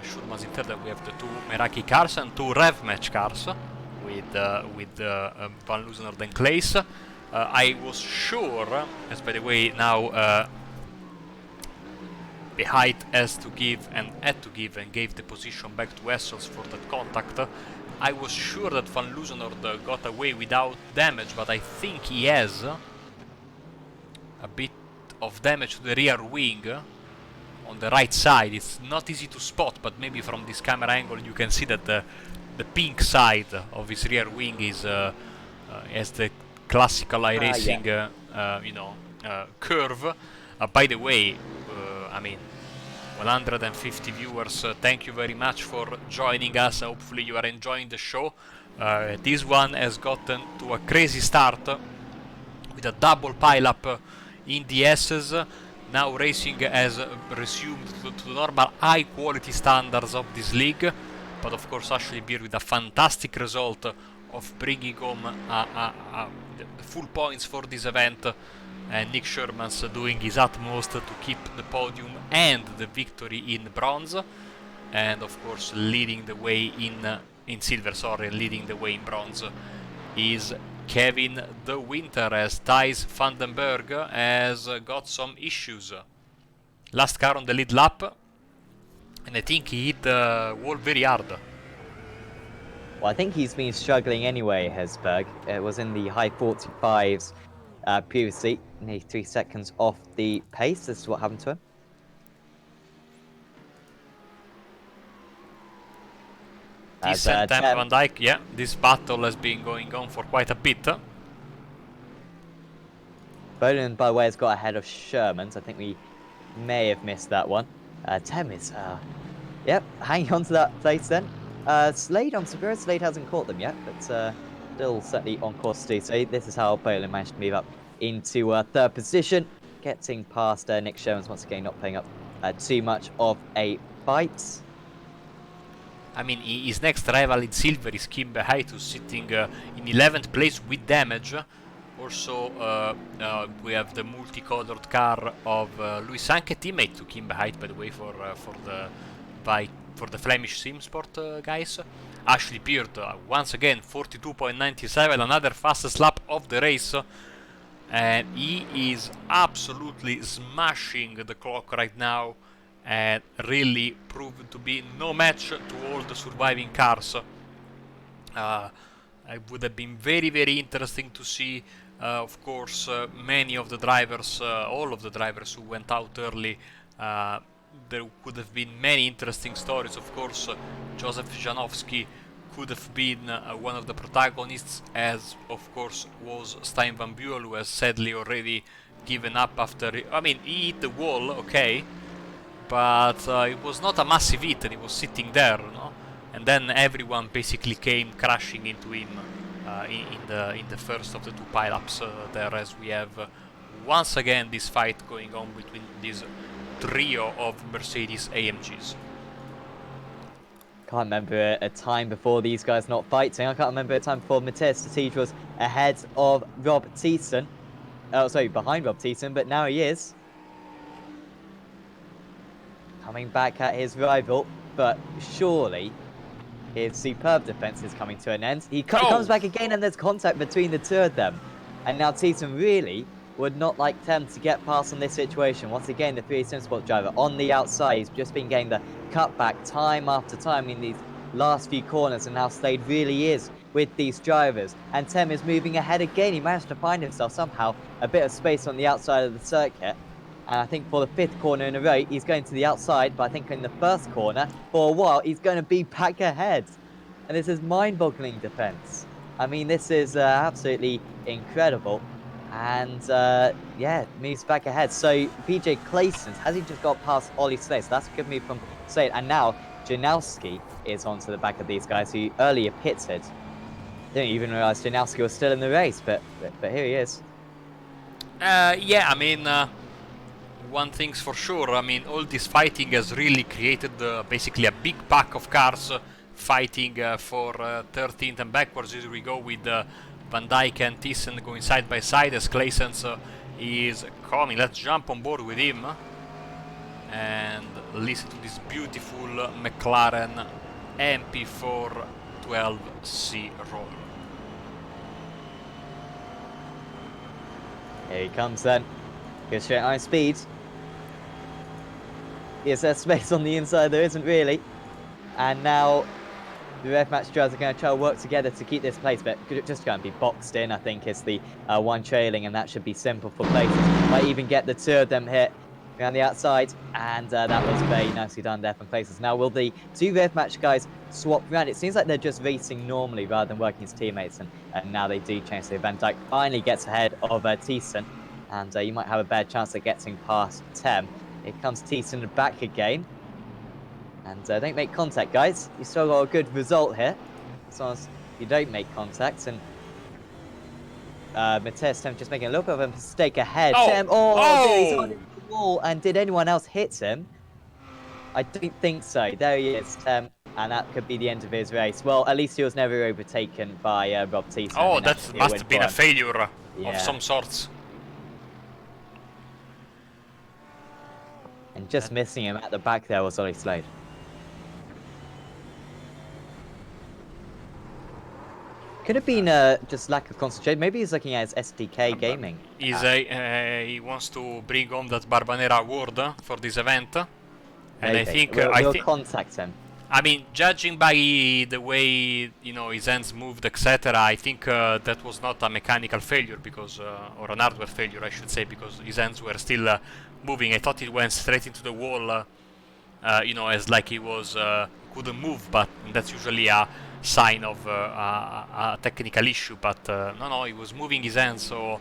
Schurman's in third, and we have the two Meraki cars and two Rev Match cars with Van Loosenaard and Claes. I was sure, as by the way now the height has to give and had to give and gave the position back to Essels for that contact. I was sure that Van Loosenaard got away without damage, but I think he has a bit of damage to the rear wing on the right side. It's not easy to spot, but maybe from this camera angle you can see that the pink side of his rear wing is has the classical iRacing you know, curve. By the way, I mean, 150 viewers, thank you very much for joining us. Hopefully you are enjoying the show. This one has gotten to a crazy start with a double pile-up in the S's. Now racing has resumed to the normal high-quality standards of this league, but of course Ashley Beer with a fantastic result of bringing home the full points for this event, and Nick Sherman's doing his utmost to keep the podium and the victory in bronze, and of course leading the way in silver, sorry, leading the way in bronze is Kevin De Winter, as Thijs Vandenberg has got some issues. Last car on the lead lap, and I think he hit the wall very hard. Well, I think he's been struggling anyway, Hesberg. It was in the high 45s previously, nearly 3 seconds off the pace. This is what happened to him. Decent Tim Van Dijk, yeah, this battle has been going on for quite a bit. Boland, by the way, has got ahead of Sherman's. I think we may have missed that one. Tem is, yep, hanging on to that place then. Slade on Severa. Slade hasn't caught them yet, but still certainly on course to do so. This is how Boland managed to move up into third position, getting past Nick Sherman's once again, not playing up too much of a fight. I mean, his next rival in silver is Kimber Height, who's sitting in 11th place with damage. Also, we have the multicolored car of Louis Sanke, teammate to Kimber Height, by the way, for the Flemish Sim Sport guys. Ashley Peart, once again, 42.97, another fastest lap of the race. And he is absolutely smashing the clock right now, and really proved to be no match to all the surviving cars. It would have been very, very interesting to see, of course, many of the drivers, all of the drivers who went out early. There could have been many interesting stories. Of course, Joseph Janowski could have been one of the protagonists, as of course was Stein Van Buell, who has sadly already given up after... I mean, he hit the wall, okay, but it was not a massive hit, and he was sitting there, no? And then everyone basically came crashing into him in the first of the two pile-ups there, as we have once again this fight going on between this trio of Mercedes AMGs. Can't remember a time before these guys not fighting. I can't remember a time before Matthias Statiege was ahead of Rob Thiessen. Oh, sorry, behind Rob Thiessen, but now he is. Coming back at his rival, but surely his superb defense is coming to an end. He comes back again, and there's contact between the two of them. And now Thiessen really would not like them to get past on this situation. Once again, the 3 SimSport driver on the outside. He's just been getting the cutback time after time in these last few corners, and how Slade really is with these drivers. And Tem is moving ahead again. He managed to find himself somehow a bit of space on the outside of the circuit. And I think for the 5th corner in a row, he's going to the outside. But I think in the first corner, for a while, he's going to be back ahead. And this is mind-boggling defense. I mean, this is absolutely incredible. And yeah, moves back ahead. So BJ Claysons, has he just got past Ollie Slade? So that's a good move from Slade. And now Janowski is onto the back of these guys, who earlier pitted. Didn't even realize Janowski was still in the race, but here he is. Yeah, I mean, one thing's for sure. I mean, all this fighting has really created basically a big pack of cars fighting for 13th and backwards. Here we go with Van Dijk and Thiessen going side by side as Claysons is coming. Let's jump on board with him and listen to this beautiful McLaren MP4 12C roll. Here he comes then. Goes straight high speed. Is there space on the inside? There isn't really. And now the ref match drivers are going to try to work together to keep this place, but just going to be boxed in, I think, is the one trailing, and that should be simple for places. Might even get the 2 of them hit around the outside, and that was very nicely done there from places. Now, will the 2 ref match guys swap around? It seems like they're just racing normally rather than working as teammates, and now they do change. So Van Dijk finally gets ahead of Thiessen, and you might have a better chance of getting past Tem. Here comes Thiessen back again. And don't make contact, guys. You still got a good result here, as long as you don't make contact. And Matthias Tem just making a little bit of a mistake ahead. Tem, he's on the wall. And did anyone else hit him? I don't think so. There he is, Tem, and that could be the end of his race. Well, at least he was never overtaken by Rob Thiessen. Oh, that must have been a failure of some sorts. And just missing him at the back there was Ollie Slade. Could have been just lack of concentration. Maybe he's looking at his SDK gaming. He wants to bring home that Barbanera award for this event. And maybe. I think we'll contact him. I mean, judging by the way, you know, his hands moved, etc., I think that was not a mechanical failure, because or an hardware failure, I should say, because his hands were still moving. I thought it went straight into the wall, you know, as like he was couldn't move, but that's usually a sign of a technical issue. But no, he was moving his hands, so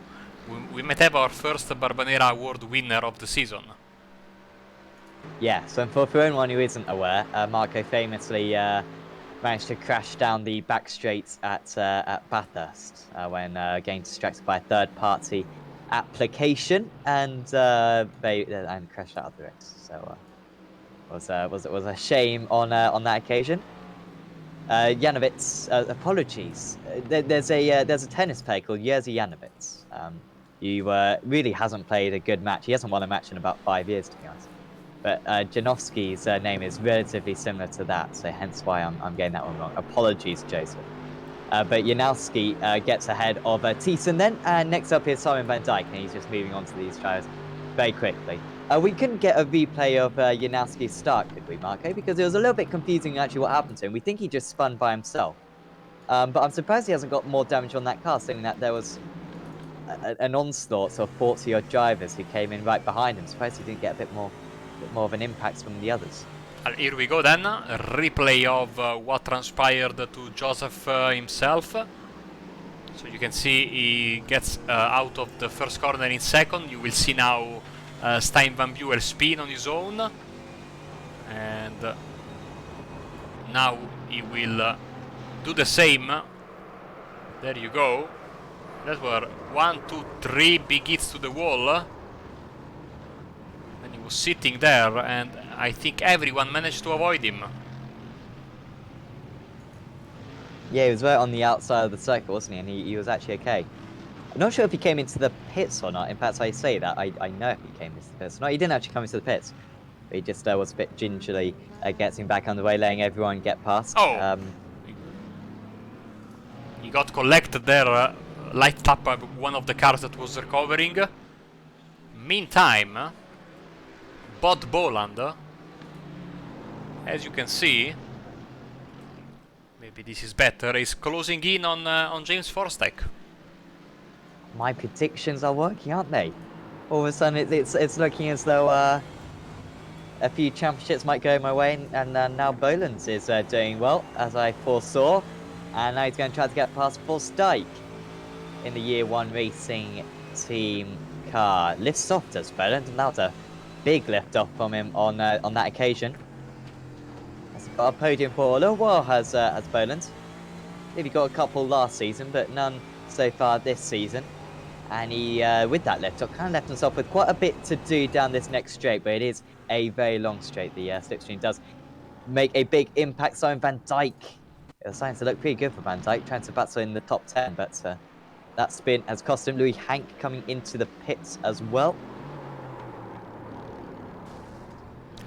we might have our first Barbanera Award winner of the season. Yeah, so for anyone who isn't aware, Marco famously managed to crash down the back straight at Bathurst when getting distracted by a third-party application, and crashed out of the race. So it was a shame on that occasion. Yanovitz, apologies. There's a tennis player called Jerzy Yanovitz. He really hasn't played a good match. He hasn't won a match in about 5 years, to be honest. But Janowski's name is relatively similar to that, so hence why I'm getting that one wrong. Apologies, Joseph. But Janowski gets ahead of Thiessen then, and next up is Simon van Dijk, and he's just moving on to these drivers very quickly. We couldn't get a replay of Janowski's start, could we, Marco? Because it was a little bit confusing actually what happened to him. We think he just spun by himself. But I'm surprised he hasn't got more damage on that car, saying that there was an onslaught of 40-odd drivers who came in right behind him. Surprised he didn't get a bit more of an impact from the others. Here we go then, a replay of what transpired to Joseph himself. So you can see he gets out of the first corner in second. You will see now Stijn van Buel spin on his own. And now he will do the same. There you go. That were 1, 2, 3 big hits to the wall. And he was sitting there, and I think everyone managed to avoid him. Yeah, he was right on the outside of the circle, wasn't he? And he was actually okay. I'm not sure if he came into the pits or not. In fact, I say that. I know if he came into the pits. No, he didn't actually come into the pits. But he just was a bit gingerly getting back underway, letting everyone get past. Oh! He got collected there, light tap by one of the cars that was recovering. Meantime, Bot Boland, as you can see, maybe this is better, is closing in on James Forstek. My predictions are working, aren't they? All of a sudden, it's looking as though a few championships might go my way, and now Boland is doing well, as I foresaw, and now he's going to try to get past Forstek in the Year 1 Racing Team car. Lifts off does Boland, and that was a big lift off from him on that occasion. Has got a podium for a little while, has Boland. Maybe got a couple last season, but none so far this season. And he, with that lift off, kind of left himself with quite a bit to do down this next straight, but it is a very long straight. The slipstream does make a big impact. Simon van Dijk, it's starting to look pretty good for Van Dijk, trying to battle in the top 10, but that spin has cost him. Louis Hank coming into the pits as well.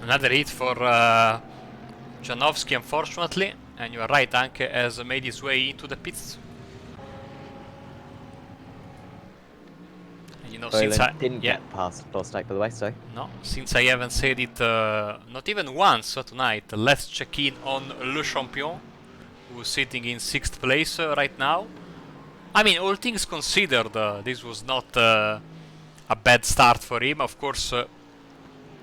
Another hit for Janowski, unfortunately, and you are right, Hank has made his way into the pits. And you know, since I didn't get past Forstek, by the way, so no, since I haven't said it not even once tonight, let's check in on Le Champion, who is sitting in 6th place right now. I mean, all things considered, this was not a bad start for him. Of course,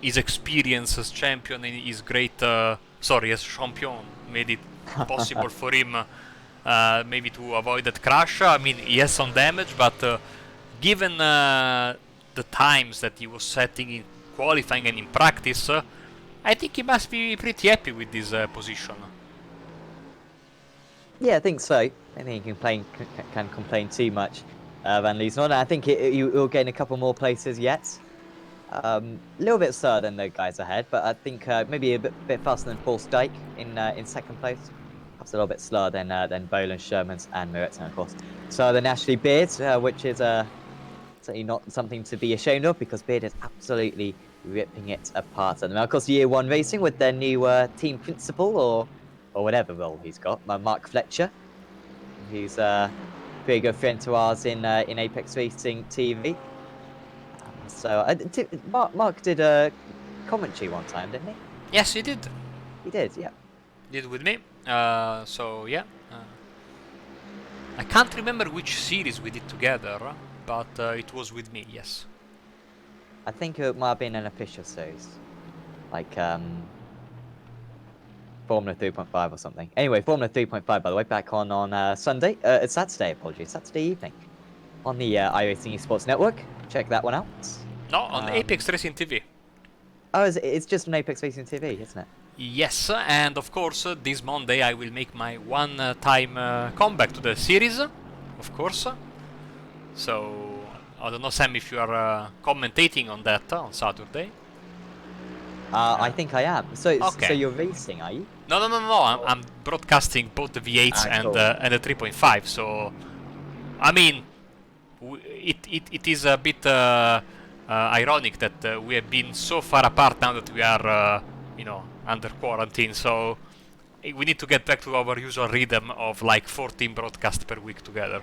his experience as champion and his great, as champion, made it possible for him maybe to avoid that crash. I mean, he has some damage, but given the times that he was setting in qualifying and in practice, I think he must be pretty happy with this position. Yeah, I think so. I think he can complain too much, Van Liesnoord. I think he'll gain a couple more places yet. A little bit slower than the guys ahead, but I think maybe a bit faster than Forstek in 2nd place. Perhaps a little bit slower than Boland, Shermans, and Moritz, of course. So then Ashley Beard, which is certainly not something to be ashamed of, because Beard is absolutely ripping it apart at the moment. Of course, Year 1 Racing with their new team principal, or whatever role he's got, Mark Fletcher, who's a pretty good friend to ours in Apex Racing TV. So Mark did a commentary one time, didn't he? Yes, he did. He did, yeah. Did with me. So yeah. I can't remember which series we did together, but it was with me. Yes. I think it might have been an official series, like Formula 3.5 or something. Anyway, Formula 3.5, by the way, back on Sunday. It's Saturday, apologies, Saturday evening, on the iRacing Esports Network. Check that one out. No, on Apex Racing TV. Oh, it's just on Apex Racing TV, isn't it? Yes, and of course, this Monday I will make my one-time comeback to the series, of course. So, I don't know, Sam, if you are commentating on that on Saturday. I think I am. So, okay. So you're racing, are you? No. I'm broadcasting both the V8s Cool. and the 3.5. So, I mean, it is a bit ironic that we have been so far apart now that we are, under quarantine. So we need to get back to our usual rhythm of like 14 broadcasts per week together.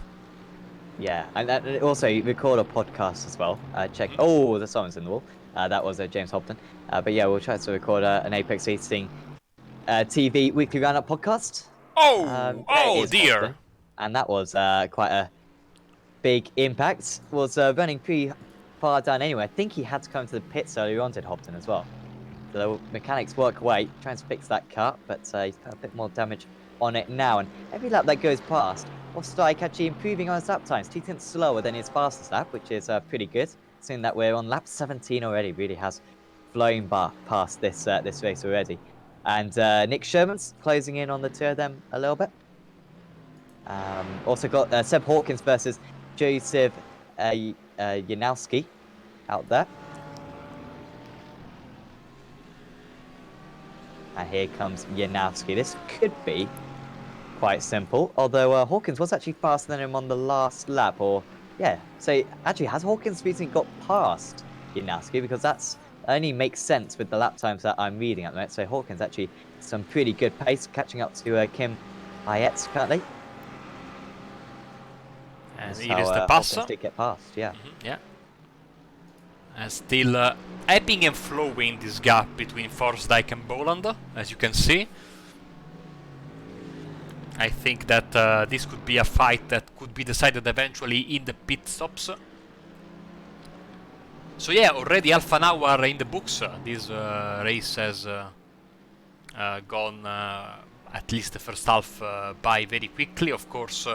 Yeah, and also record a podcast as well. Check. Oh, the someone's in the wall. That was James Hopton. But yeah, we'll try to record an Apex Racing TV weekly roundup podcast. Oh dear! Hopton, and that was quite a big impact. Was running pretty far down anyway. I think he had to come to the pits earlier on, did Hopton as well. So the mechanics work away, trying to fix that car, but he's got a bit more damage on it now. And every lap that goes past, Osterike actually improving on his lap times, 2 tenths slower than his fastest lap, which is pretty good. Seeing that we're on lap 17 already, really has flown past this this race already. And Nick Sherman's closing in on the two of them a little bit. Also got Seb Hawkins versus Joseph Janowski out there. And here comes Janowski. This could be quite simple, although Hawkins was actually faster than him on the last lap, or yeah. So actually, has Hawkins recently got past Janowski? Because that's only makes sense with the lap times that I'm reading at the moment. So Hawkins actually some pretty good pace, catching up to Kim Ayetz currently. And here is the pass. Did get past, yeah. Yeah. And still ebbing and flowing this gap between Forsdyke and Boland, as you can see. I think that this could be a fight that could be decided eventually in the pit stops. So yeah, already half an hour in the books. This race has gone at least the first half by very quickly. Of course,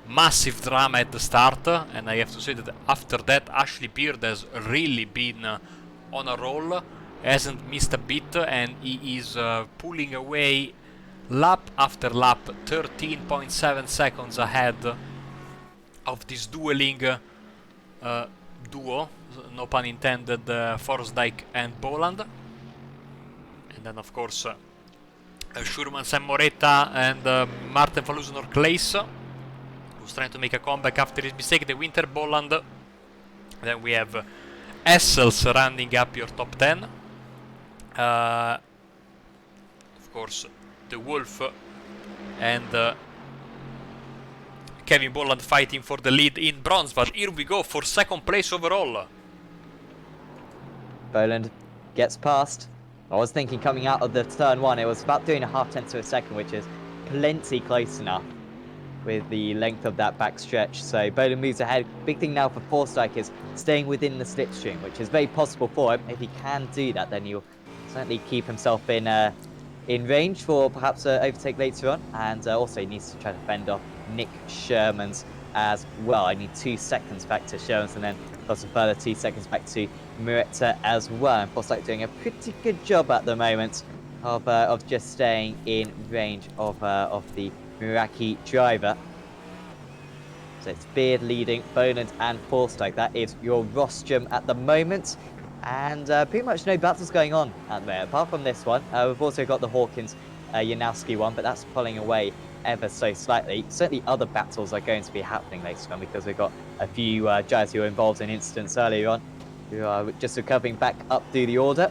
massive drama at the start, and I have to say that after that Ashley Beard has really been on a roll, hasn't missed a bit, and he is pulling away lap after lap, 13.7 seconds ahead of this dueling duo, no pun intended, Forsdyke and Boland. And then of course Schurman, Sam Moretta and Martin van Loosenor-Claes, who's trying to make a comeback after his mistake, the Winter Boland. Then we have Essels rounding up your top 10. Of course, the Wolf and Kevin Boland fighting for the lead in bronze, but here we go for second place overall. Boland gets past. I was thinking coming out of the turn one, it was about 3.5 tenths of a second, which is plenty close enough with the length of that back stretch. So Boland moves ahead. Big thing now for Forsdyke is staying within the slipstream, which is very possible for him. If he can do that, then he'll certainly keep himself in range for perhaps an overtake later on. And also he needs to try to fend off Nick Sherman's as well. I need 2 seconds back to Sherman's, and then plus a further 2 seconds back to Moretta as well. And Forsdyke doing a pretty good job at the moment of just staying in range of the Meraki driver. So it's Beard leading Boland and Forsdyke. That is your rostrum at the moment. And pretty much no battles going on out there, apart from this one. We've also got the Hawkins Janowski one, but that's pulling away ever so slightly. Certainly other battles are going to be happening later on, because we've got a few drivers who were involved in incidents earlier on who are just recovering back up through the order.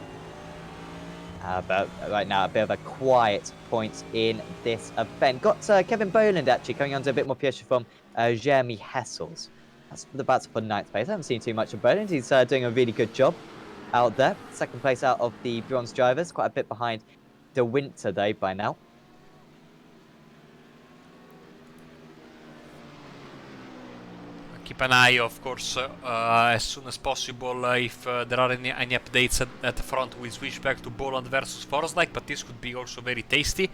But right now, a bit of a quiet point in this event. Got Kevin Boland actually coming under a bit more pressure from Jeremy Hessels. That's the battle for 9th place. I haven't seen too much of Boland. He's doing a really good job out there. Second place out of the bronze drivers. Quite a bit behind the Winter though by now. Keep an eye, of course, as soon as possible, if there are any updates at the front, we'll switch back to Boland versus Forsdyke, but this could be also very tasty.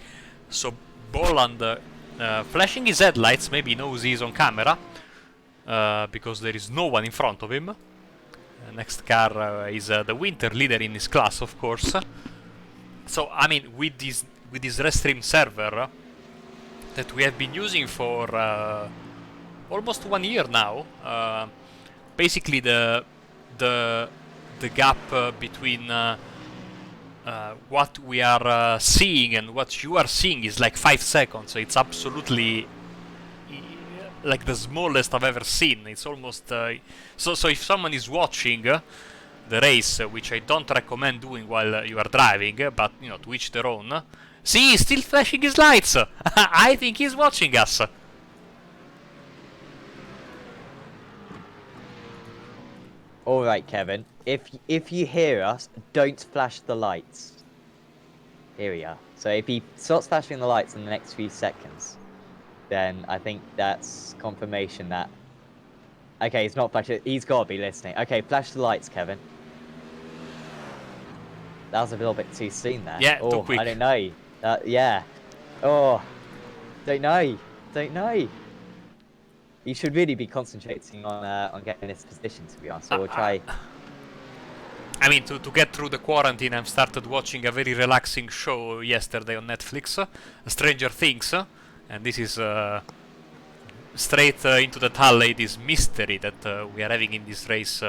So Boland flashing his headlights, maybe he knows he's on camera, because there is no one in front of him. Next car is the Winter leader in his class, of course. So, I mean, with this Restream server that we have been using for almost 1 year now, basically the gap between what we are seeing and what you are seeing is like 5 seconds. So it's absolutely like the smallest I've ever seen. It's almost so if someone is watching the race, which I don't recommend doing while you are driving, but you know, to each their own. See, he's still flashing his lights. I think he's watching us. All right, Kevin. If you hear us, don't flash the lights. Here we are. So if he starts flashing the lights in the next few seconds, then I think that's confirmation that... Okay, he's not flashing. He's got to be listening. Okay, flash the lights, Kevin. That was a little bit too soon there. Yeah, oh, too quick. I don't know. Yeah. Oh, don't know. Don't know. You should really be concentrating on getting this position, to be honest. So we'll try... I mean, to get through the quarantine, I've started watching a very relaxing show yesterday on Netflix, Stranger Things, and this is straight into the tally, this mystery that we are having in this race.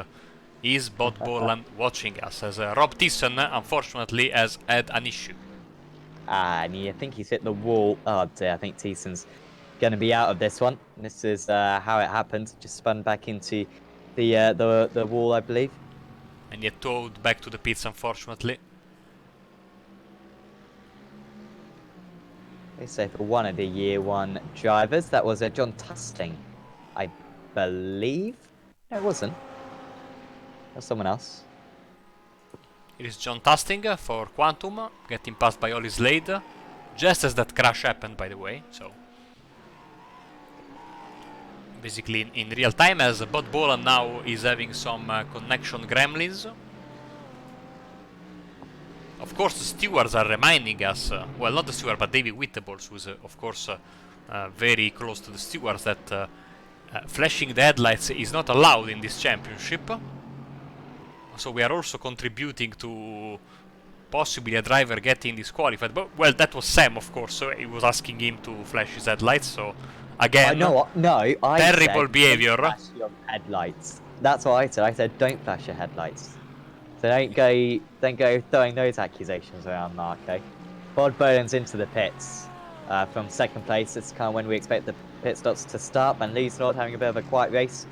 Is Bob Boland watching us? As Rob Thiessen, unfortunately, has had an issue. And I think he's hit the wall. Oh dear, I think Thiessen's going to be out of this one. This is how it happened. Just spun back into the wall, I believe. And yet towed back to the pits, unfortunately. They say for one of the year one drivers, that was John Tusting, I believe. No, it wasn't. That was someone else. It is John Tusting for Quantum, getting passed by Ollie Slade, just as that crash happened, by the way. So basically in real time, as Bot Bolan now is having some connection gremlins. Of course, the stewards are reminding us, well, not the steward, but David Whittables, who is, of course, very close to the stewards, that flashing the headlights is not allowed in this championship. So we are also contributing to possibly a driver getting disqualified. But, well, that was Sam, of course, so he was asking him to flash his headlights, so... Again, I terrible said, behavior. Don't flash your headlights. That's what I said. I said don't flash your headlights. So don't go throwing those accusations around, Mark. Okay. Bod Boland's into the pits from second place. It's kind of when we expect the pit stops to start. And Lee's not having a bit of a quiet race.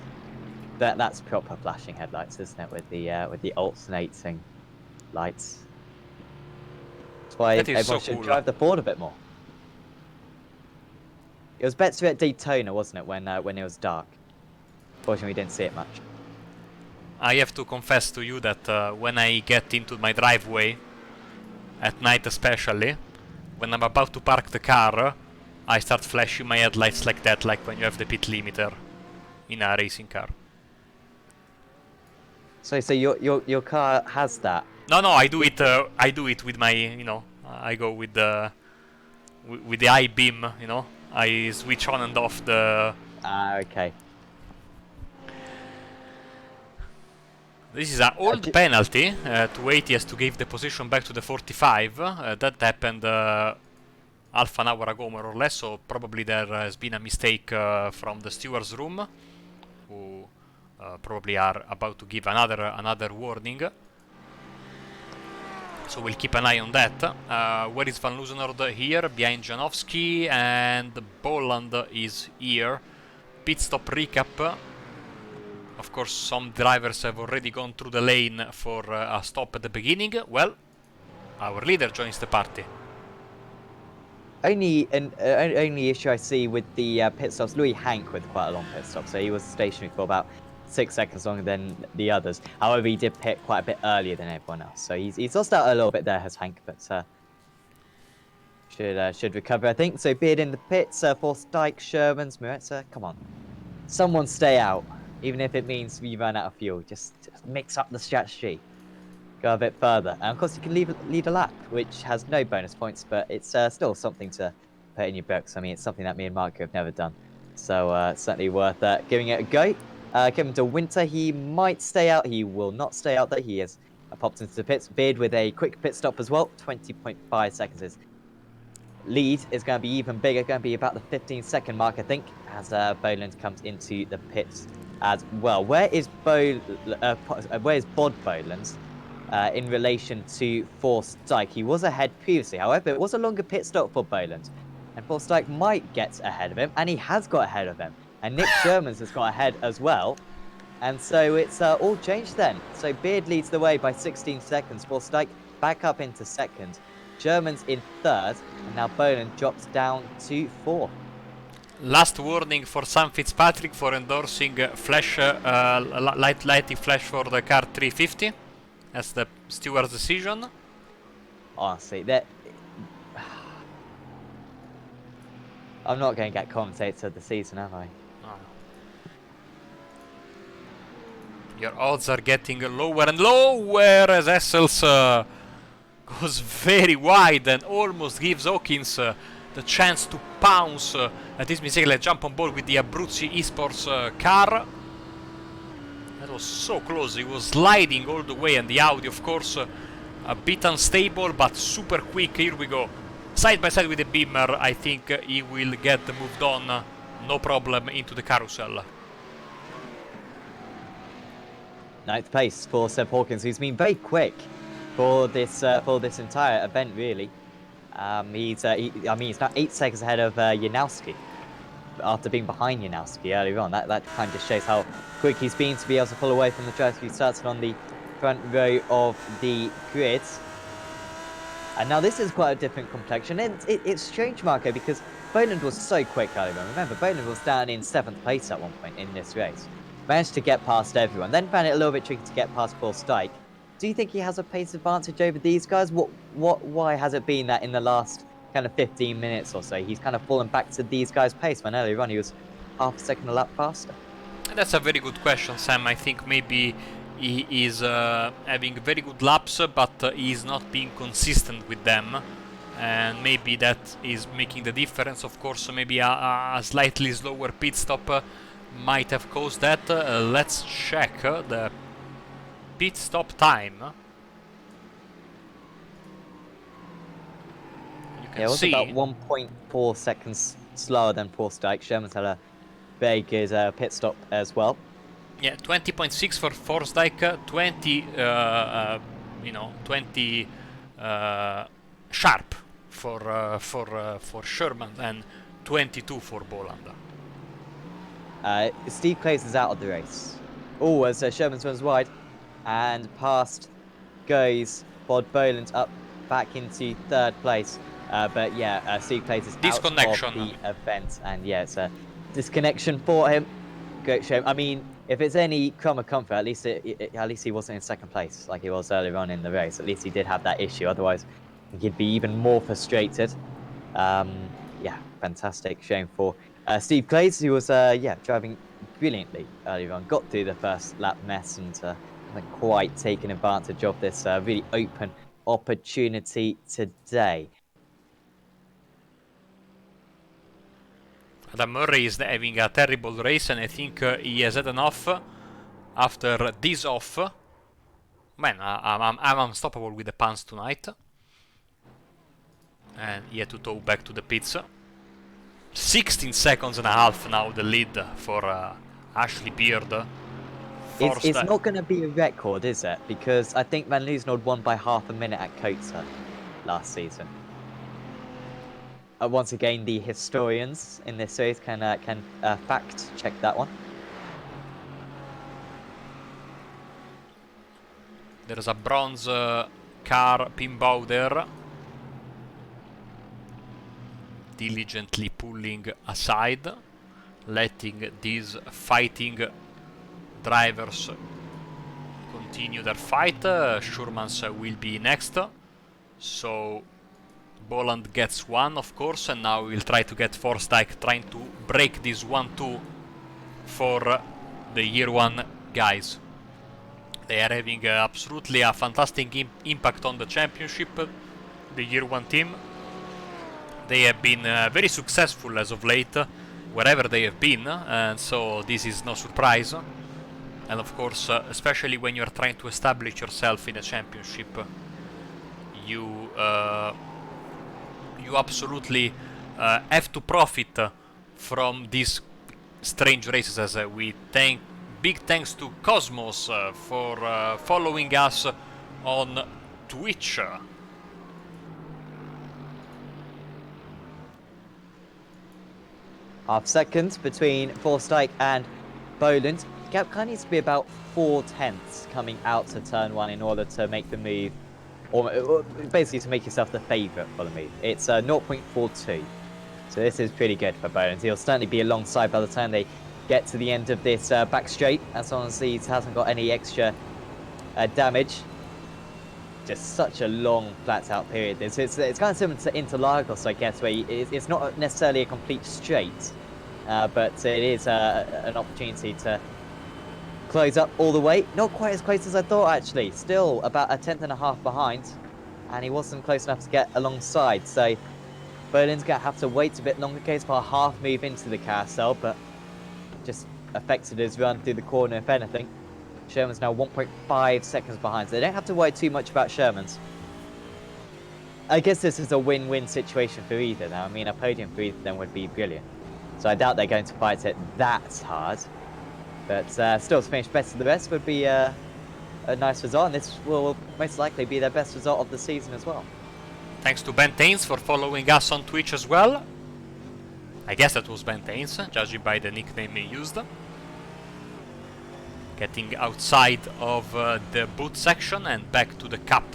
That's proper flashing headlights, isn't it? With the alternating lights. That's why everyone should drive the Ford a bit more. It was better at Daytona, wasn't it, when it was dark? Fortunately, we didn't see it much. I have to confess to you that when I get into my driveway, at night especially, when I'm about to park the car, I start flashing my headlights like that, like when you have the pit limiter in a racing car. So your car has that? No, I do it. I do it with my, you know, I go with the I-beam, you know. I switch on and off the... okay. This is an old penalty to ATS to give the position back to the 45. That happened half an hour ago, more or less, so probably there has been a mistake from the stewards room, who probably are about to give another warning. So we'll keep an eye on that. Where is Van Loosenord? Here, behind Janowski, and Boland is here. Pit stop recap. Of course, some drivers have already gone through the lane for a stop at the beginning. Well, our leader joins the party. Only issue I see with the pit stops, Louis Hank with quite a long pit stop, so he was stationary for about 6 seconds longer than the others. However, he did pit quite a bit earlier than everyone else, so he's lost out a little bit there, has Hank, but should recover, I think. So Beard in the pits for Dyke, Shermans, Muretza. Come on, someone stay out, even if it means we run out of fuel. Just mix up the strategy, go a bit further, and of course you can lead a lap, which has no bonus points, but it's still something to put in your books. I mean, it's something that me and Marco have never done, so certainly worth giving it a go. Kevin De Winter, he might stay out. He will not stay out, though. He has popped into the pits. Beard with a quick pit stop as well. 20.5 seconds. His lead is going to be even bigger. Going to be about the 15-second mark, I think, as Boland comes into the pits as well. Where is Bod Boland? in relation to Forsyth. He was ahead previously, however, it was a longer pit stop for Boland. And Forsyth might get ahead of him, and he has got ahead of him. And Nick Sherman's has got ahead as well. And so it's all changed then. So Beard leads the way by 16 seconds. Forsyth back up into second. Sherman's in third, and now Boland drops down to fourth. Last warning for Sam Fitzpatrick for endorsing flash, lighting flash for the car 350. That's the steward's decision. Honestly, that I'm not going to get commentator of the season, am I? Oh. Your odds are getting lower and lower as Essels goes very wide and almost gives Hawkins the chance to pounce at this mistake, like jump on board with the Abruzzi Esports car. That was so close, he was sliding all the way, and the Audi, of course, a bit unstable, but super quick. Here we go. Side by side with the Beamer, I think he will get moved on, no problem, into the carousel. Ninth place for Seb Hawkins, who's been very quick for this entire event, really. He's now 8 seconds ahead of Janowski after being behind Janowski earlier on. That kind of just shows how quick he's been to be able to pull away from the driver who started on the front row of the grid. And now this is quite a different complexion. And it's strange, Marco, because Boland was so quick earlier on. Remember, Boland was down in 7th place at one point in this race. Managed to get past everyone, then found it a little bit tricky to get past Forsyth. Do you think he has a pace advantage over these guys? Why has it been that in the last kind of 15 minutes or so, he's kind of fallen back to these guys' pace when earlier on he was half a second a lap faster? That's a very good question, Sam. I think maybe he is having very good laps, but he's not being consistent with them. And maybe that is making the difference. Of course, maybe a slightly slower pit stop might have caused that. Let's check the pit stop time. You can it was see about 1.4 seconds slower than Forsyth. Sherman's had a very good pit stop as well. Yeah, 20.6 for Forsyth, 20, 20 sharp for Sherman, and 22 for Boland. Steve Clays is out of the race. Oh, as Sherman's runs wide, and past goes Bod Boland up back into 3rd place. But yeah, Steve Clays is out of the event, and yeah, it's a disconnection for him. Great shame. I mean, if it's any crumb of comfort, at least he wasn't in 2nd place like he was earlier on in the race. At least he did have that issue. Otherwise, I think he'd be even more frustrated. Yeah, fantastic shame for Steve Clays, who was driving brilliantly earlier on. Got through the first lap mess and haven't quite taken advantage of this really open opportunity today. Adam Murray is having a terrible race, and I think he has had enough after this off. Man, I'm unstoppable with the pants tonight. And he had to tow back to the pits. 16 seconds and a half now the lead for Ashley Beard. It's not going to be a record, is it? Because I think Van Leeuwenhoek won by half a minute at Kota last season. Once again, the historians in this series can fact check that one. There's a bronze car Pinbau there, diligently pulling aside, letting these fighting drivers continue their fight. Schurmans will be next, so Boland gets one, of course, and now we'll try to get Forsyth trying to break this 1-2 for the year 1 guys. They are having absolutely a fantastic impact on the championship, the year 1 team. They have been very successful as of late, wherever they have been, and so this is no surprise. And of course, especially when you are trying to establish yourself in a championship, you absolutely have to profit from these strange races. As we big thanks to Cosmos for following us on Twitch. Half second between Forsyth and Boland. The gap kind of needs to be about 4/10 coming out to turn 1 in order to make the move, or basically to make yourself the favourite for the move. It's 0.42. So this is pretty good for Boland. He'll certainly be alongside by the time they get to the end of this back straight, as long as he hasn't got any extra damage. Just such a long flat out period. It's kind of similar to Interlagos, I guess, where it's not necessarily a complete straight, but it is an opportunity to close up all the way. Not quite as close as I thought, actually. Still about a 1/10.5 behind, and he wasn't close enough to get alongside. So Berlin's going to have to wait a bit longer in case for a half move into the carousel, but just affected his run through the corner, if anything. Sherman's now 1.5 seconds behind, so they don't have to worry too much about Sherman's. I guess this is a win-win situation for either now. I mean, a podium for either of them would be brilliant. So I doubt they're going to fight it that hard. But still, to finish better than the rest would be a nice result, and this will most likely be their best result of the season as well. Thanks to Ben Tains for following us on Twitch as well. I guess that was Ben Tains, judging by the nickname he used. Getting outside of the boot section and back to the cup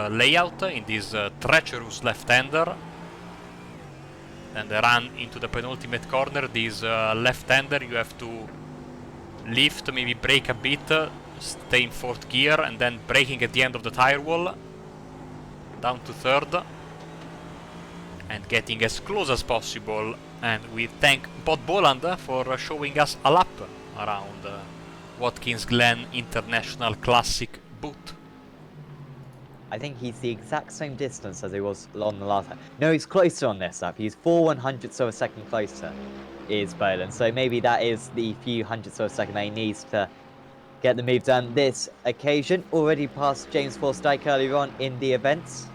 layout in this treacherous left-hander. Then the run into the penultimate corner. This left-hander, you have to lift, maybe brake a bit, stay in 4th gear, and then braking at the end of the tire wall. Down to 3rd. And getting as close as possible. And we thank Bod Boland for showing us a lap around Watkins Glen International Classic boot. I think he's the exact same distance as he was on the last time. No, he's closer on this lap. He's 4/100ths of a second closer, is Boland. So maybe that is the few hundredths of a second that he needs to get the move done this occasion. Already past James Forsyth earlier on in the events.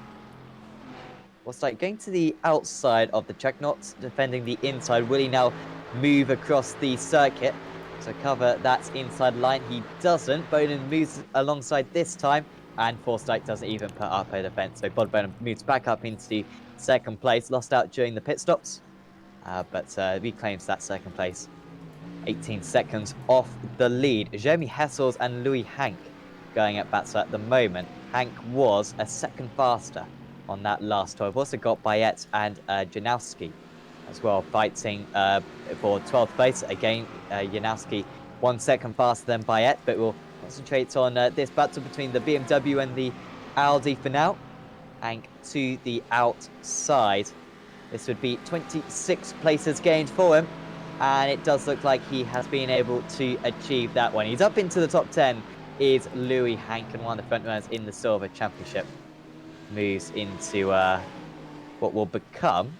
Forsyth going to the outside of the track, not defending the inside. Will he now move across the circuit to cover that inside line? He doesn't. Boland moves alongside this time, and Forsyth doesn't even put up a defense. So Bod Boland moves back up into 2nd place, lost out during the pit stops, but reclaims that 2nd place. 18 seconds off the lead. Jeremy Hessels and Louis Hank going at bats at the moment. Hank was a second faster on that last tour. We've also got Bayet and Janowski as well, fighting for 12th place. Again, Janowski 1 second faster than Bayet, but we'll concentrate on this battle between the BMW and the Audi for now. Hank to the outside. This would be 26 places gained for him, and it does look like he has been able to achieve that one. He's up into the top 10, is Louis Hank, and one of the front runners in the Silver Championship. Moves into what will become,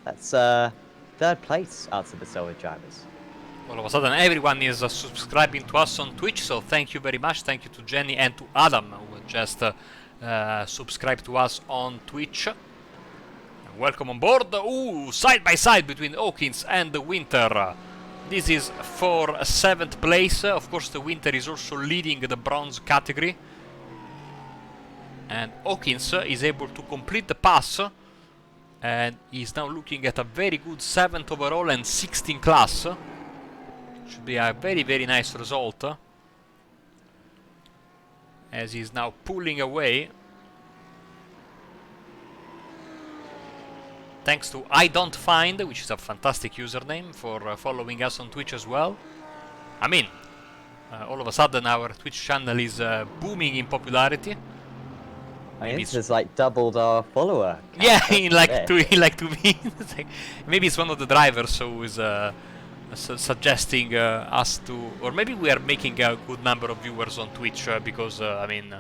that's 3rd place out of the Silver drivers. All of a sudden everyone is subscribing to us on Twitch, so thank you very much. Thank you to Jenny and to Adam who just subscribed to us on Twitch. Welcome on board. Ooh, side by side between Hawkins and the Winter. This is for 7th place. Of course, the Winter is also leading the bronze category. And Hawkins is able to complete the pass, and he's now looking at a very good 7th overall and 6th in class. Should be a very, very nice result, as he's now pulling away. Thanks to I Don't Find, which is a fantastic username, for following us on Twitch as well. I mean, all of a sudden our Twitch channel is booming in popularity. I mean, this has like doubled our follower count. Yeah, in like 2 minutes. Maybe it's one of the drivers who is suggesting us to, or maybe we are making a good number of viewers on Twitch because I mean,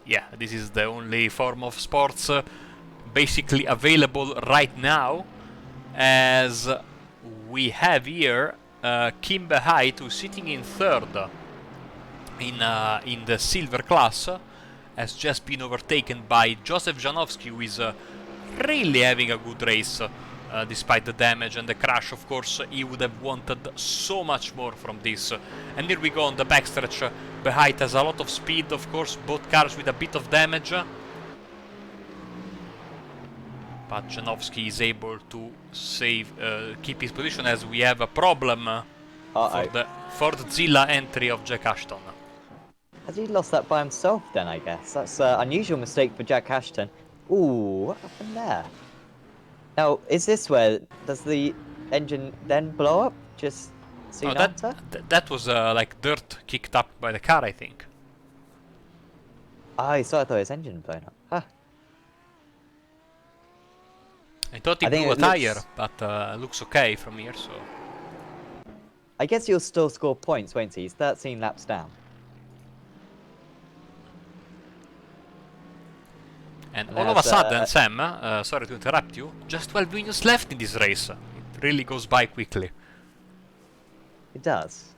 yeah, this is the only form of sports basically available right now, as we have here Kim Behait, who's sitting in 3rd in the silver class, has just been overtaken by Joseph Janowski, who is really having a good race despite the damage and the crash. Of course, he would have wanted so much more from this. And here we go on the backstretch. Behind has a lot of speed, of course, both cars with a bit of damage. But Janowski is able to keep his position, as we have a problem for the fourth Zilla entry of Jack Ashton. Has he lost that by himself then, I guess? That's an unusual mistake for Jack Ashton. Ooh, what happened there? Now, is this where, does the engine then blow up just soon after? That was like dirt kicked up by the car, I think. Oh, so I thought his engine had blown up. Huh. I thought he blew a tire, but looks okay from here, so... I guess he'll still score points, won't he? He's 13 laps down. And all of a sudden, Sam, sorry to interrupt you, just 12 minutes left in this race. It really goes by quickly. It does.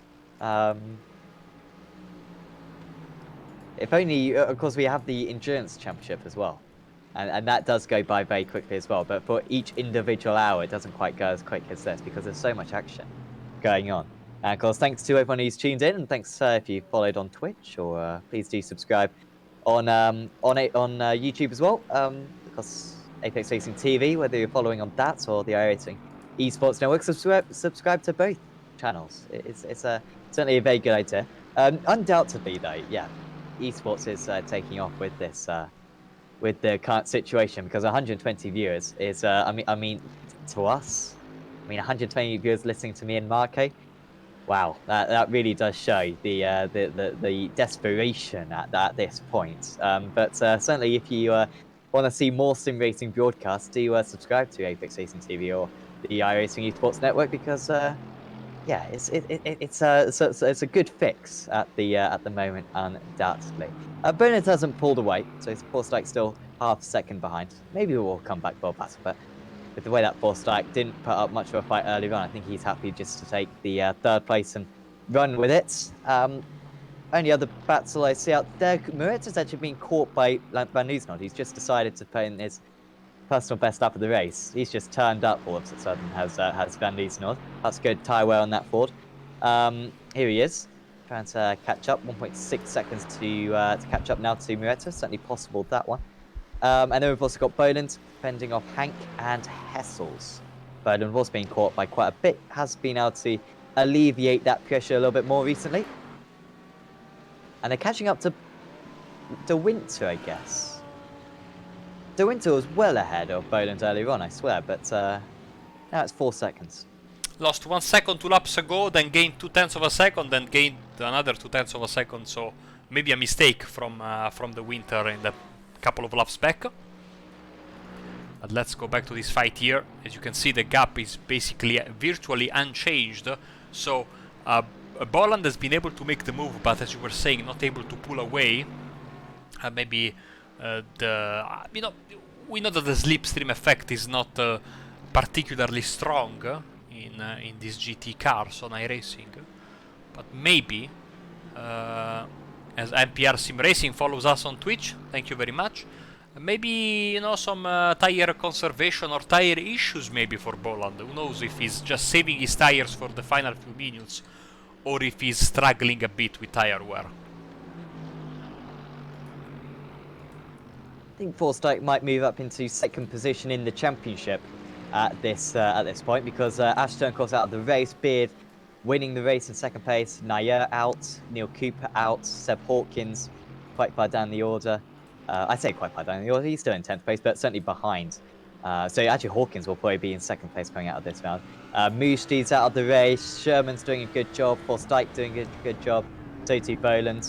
If only, of course, we have the Endurance Championship as well. And that does go by very quickly as well. But for each individual hour, it doesn't quite go as quick as this because there's so much action going on. And of course, thanks to everyone who's tuned in, and thanks if you followed on Twitch, or please do subscribe on YouTube as well, because Apex Racing TV, whether you're following on that or the iRacing Esports Network, subscribe to both channels. It's certainly a very good idea. Undoubtedly, though, yeah, esports is taking off with this with the current situation, because 120 viewers is I mean to us, 120 viewers listening to me and Marco. Wow, that really does show the desperation at this point. But certainly, if you want to see more sim racing broadcasts, do subscribe to Apex Racing TV or the iRacing Esports Network, because yeah, it's a good fix at the moment, undoubtedly. Bernard hasn't pulled away, so his Forsyth still half a second behind. Maybe we'll come back for a battle, but with the way that Forsyth didn't put up much of a fight earlier on, I think he's happy just to take the third place and run with it. Only other battle I see out there, Moretta's actually been caught by Van Nieuwsnod. He's just decided to put in his personal best up of the race. He's just turned up all of a sudden, has Van Nieuwsnod. That's good tyre wear on that Ford. Here he is, trying to catch up. 1.6 seconds to catch up now to Moretta. Certainly possible, that one. And then we've also got Boland fending off Hank and Hessels. Boland was being caught by quite a bit, has been able to alleviate that pressure a little bit more recently. And they're catching up to De Winter, I guess. De Winter was well ahead of Boland earlier on, I swear, but now it's 4 seconds. Lost 1 second 2 laps ago, then gained 0.2 of a second, then gained another 0.2 of a second, so maybe a mistake from De Winter in the couple of laps back. But let's go back to this fight here. As you can see, the gap is basically virtually unchanged, so Boland has been able to make the move, but as you were saying, not able to pull away. Maybe we know that the slipstream effect is not particularly strong in these GT cars on iRacing, but maybe as MPR Sim Racing follows us on Twitch, thank you very much. Maybe some tire conservation or tire issues maybe for Boland. Who knows if he's just saving his tires for the final few minutes, or if he's struggling a bit with tire wear. I think Forsyth might move up into second position in the championship at this point, because Ashton, of course, out of the race. Beard winning the race in second place. Nair out. Neil Cooper out. Seb Hawkins quite far down the order. I say quite far down the order. He's still in 10th place, but certainly behind. So actually, Hawkins will probably be in second place coming out of this round. Mooshte's out of the race. Sherman's doing a good job. Forsyth doing a good job. So too Boland.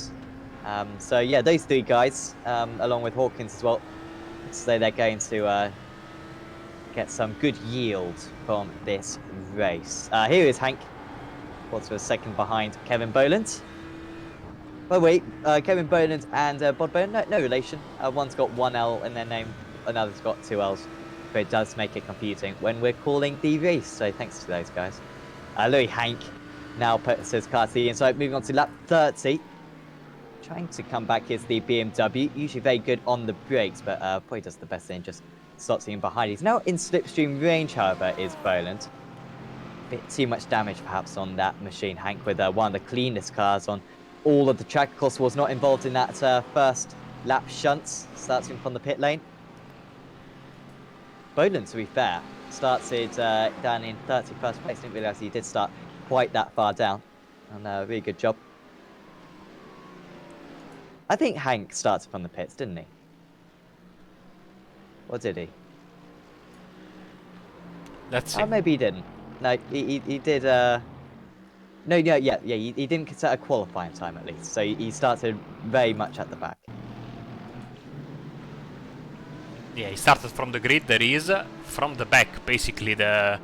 So yeah, those three guys, along with Hawkins as well, so they're going to get some good yield from this race. Here is Hank, what's a second behind Kevin Boland. But wait, Kevin Boland and Bod Boland, no relation. One's got one L in their name, another's got two L's. But it does make it confusing when we're calling the race, so thanks to those guys. Louis Hank now puts his car to the inside, moving on to lap 30. Trying to come back is the BMW, usually very good on the brakes, but probably does the best thing, just slots in behind. He's now in slipstream range, however, is Boland. Bit too much damage, perhaps, on that machine. Hank with one of the cleanest cars on all of the track. Of course, was not involved in that first lap shunts, starting from the pit lane. Boland, to be fair, started down in 31st place. Didn't realise he did start quite that far down. And really good job. I think Hank started from the pits, didn't he? Or did he? Let's see. Oh, maybe he didn't. No, he did. No, yeah. He didn't set a qualifying time at least. So he started very much at the back. Yeah, he started from the grid. There is from the back, basically the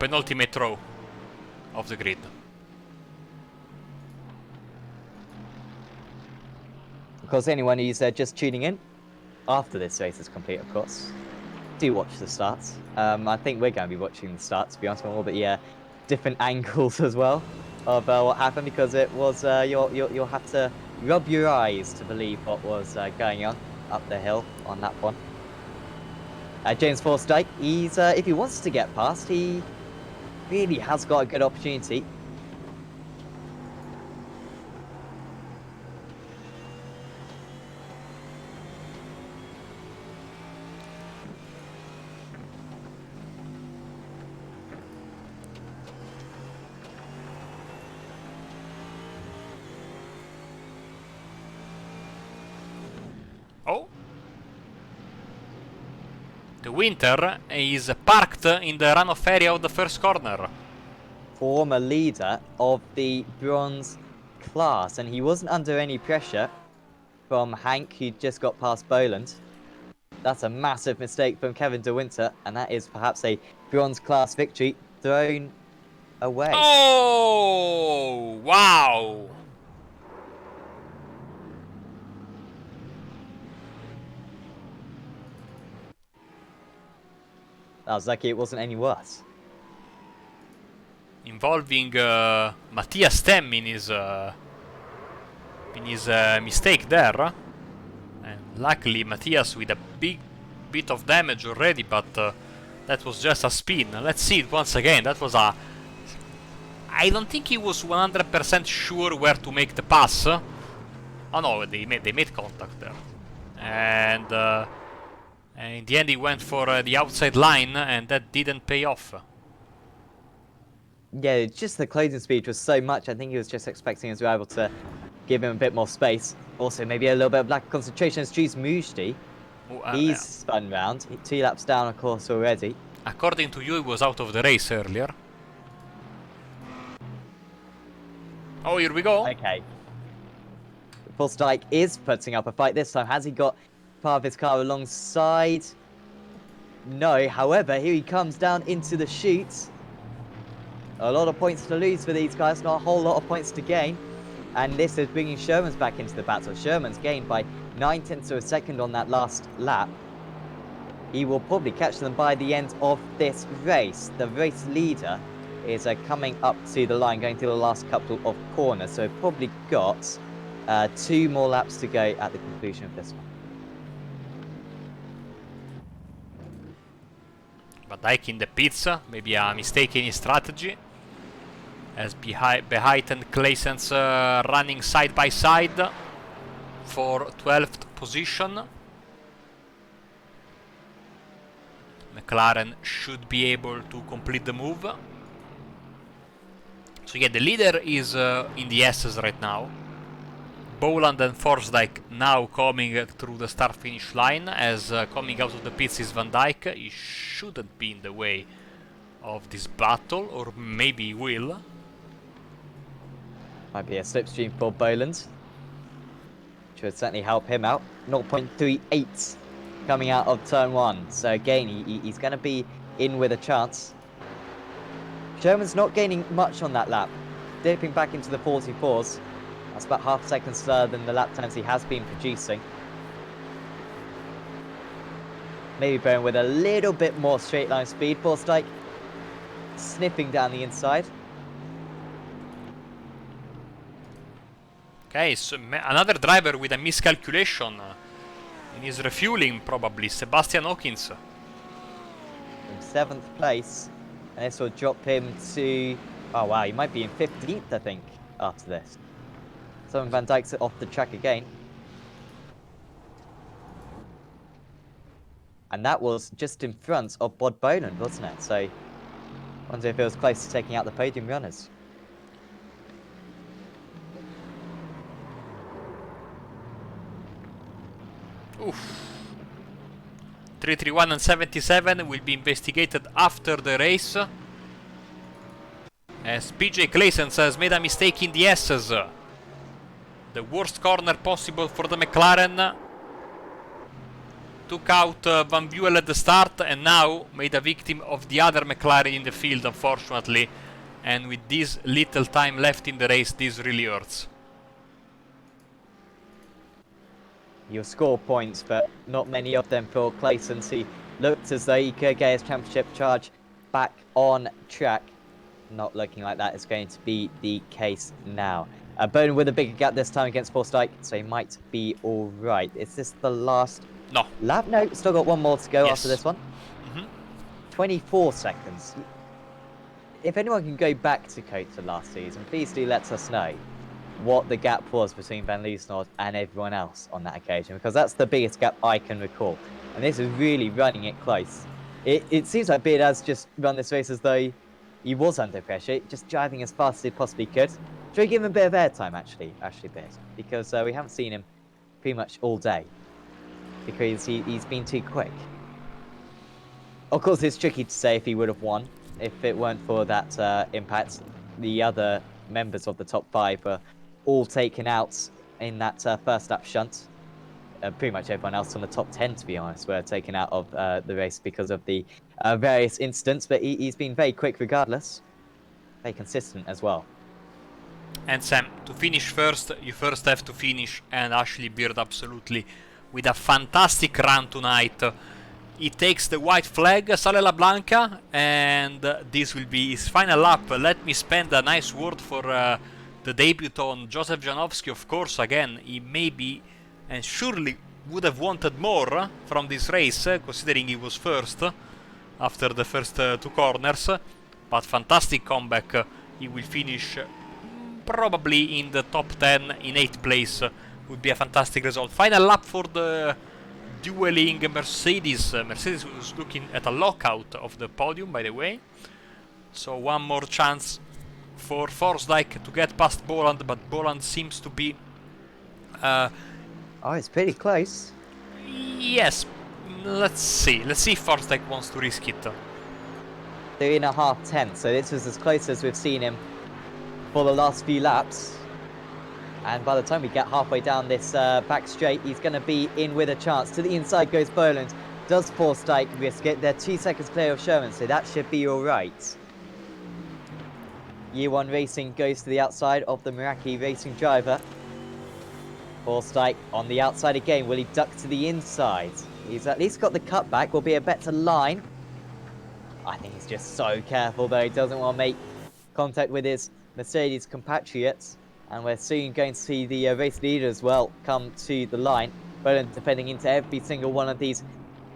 penultimate row of the grid. Of course, anyone who's just tuning in after this race is complete, of course, do watch the starts. I think we're going to be watching the starts, to be honest, with all the different angles as well of what happened, because it was you'll have to rub your eyes to believe what was going on up the hill on that one. James Forsyth, he's if he wants to get past, he really has got a good opportunity. Oh! The Winter is parked in the runoff area of the first corner. Former leader of the bronze class, and he wasn't under any pressure from Hank, who just got past Boland. That's a massive mistake from Kevin De Winter, and that is perhaps a bronze class victory thrown away. Oh! Wow! I was lucky it wasn't any worse. Involving Matthias Stem in his mistake there. And luckily Matthias with a big bit of damage already, but that was just a spin. Let's see it once again. That was a... I don't think he was 100% sure where to make the pass. Oh no, they made contact there. And in the end he went for the outside line, and that didn't pay off. Yeah, just the closing speed was so much. I think he was just expecting his rival to give him a bit more space. Also, maybe a little bit of lack of concentration as Dries Mujdi. He's spun round. 2 laps down, of course, already. According to you, he was out of the race earlier. Oh, here we go. Okay. Forsyth is putting up a fight this time. Has he got part of his car alongside? No, however, here he comes down into the chute. A lot of points to lose for these guys, not a whole lot of points to gain. And this is bringing Sherman's back into the battle. Sherman's gained by 9/10 of a second on that last lap. He will probably catch them by the end of this race. The race leader is coming up to the line, going through the last couple of corners. So we've probably got 2 more laps to go at the conclusion of this one. Van Dijk in the pits, maybe a mistake in his strategy. As Behait and Claessens running side by side for 12th position. McLaren should be able to complete the move. So yeah, the leader is in the S's right now. Boland and Forsyth now coming through the start-finish line, as coming out of the pits is Van Dijk. He shouldn't be in the way of this battle, or maybe he will. Might be a slipstream for Boland, which would certainly help him out. 0.38 coming out of turn 1. So again, he's going to be in with a chance. Sherman's not gaining much on that lap, dipping back into the 44s. That's about half a second slower than the lap times he has been producing. Maybe going with a little bit more straight line speed. Forsyth sniffing down the inside. Okay, so another driver with a miscalculation in his refueling, probably, Sebastian Watkins. 7th place. And this will drop him to... Oh, wow, he might be in 15th, I think, after this. Simon Van Dijk's off the track again. And that was just in front of Bod Boland, wasn't it? So, I wonder if it was close to taking out the podium runners. Oof. 331 and 77 will be investigated after the race. As PJ Claessens has made a mistake in the S's. The worst corner possible for the McLaren. Took out Van Buel at the start and now made a victim of the other McLaren in the field, unfortunately. And with this little time left in the race, this really hurts. You'll score points, but not many of them for Claessens. He looked as though he could get his championship charge back on track. Not looking like that is going to be the case now. Bowen with a bigger gap this time against Forsyth, so he might be all right. Is this the last lap? No, still got one more to go after this one. 24 seconds. If anyone can go back to Coates last season, please do let us know what the gap was between Van Liesnoord and everyone else on that occasion, because that's the biggest gap I can recall. And this is really running it close. It seems like Beard has just run this race as though he was under pressure, just driving as fast as he possibly could. Should we give him a bit of airtime, actually Beard? Because we haven't seen him pretty much all day. Because he's been too quick. Of course, it's tricky to say if he would have won. If it weren't for that impact, the other members of the top 5 were all taken out in that first lap shunt. Pretty much everyone else on the top 10, to be honest, were taken out of the race because of the various incidents. But he's been very quick regardless. Very consistent as well. And Sam, to finish first, you first have to finish, and Ashley Beard absolutely with a fantastic run tonight. He takes the white flag, Sale La Blanca, and this will be his final lap. Let me spend a nice word for the debut on Joseph Janowski. Of course, again, he maybe and surely would have wanted more from this race, considering he was first after the first 2 corners. But fantastic comeback. He will finish probably in the top 10, in 8th place. Would be a fantastic result. Final lap for the dueling Mercedes. Mercedes was looking at a lockout of the podium, by the way. So one more chance for Forsdijk to get past Boland, but Boland seems to be... oh, it's pretty close. Yes, let's see. Let's see if Forsdijk wants to risk it. 3.5 tenths, so this was as close as we've seen him for the last few laps. And by the time we get halfway down this back straight, he's going to be in with a chance. To the inside goes Boland. Does Forsdijk risk it? They're 2 seconds clear of Sherman, so that should be all right. Year 1 Racing goes to the outside of the Meraki Racing driver. Forsdijk on the outside again. Will he duck to the inside? He's at least got the cutback. Will be a better line. I think he's just so careful, though. He doesn't want to make contact with his Mercedes compatriots. And we're soon going to see the race leader as well come to the line. Boland defending into every single one of these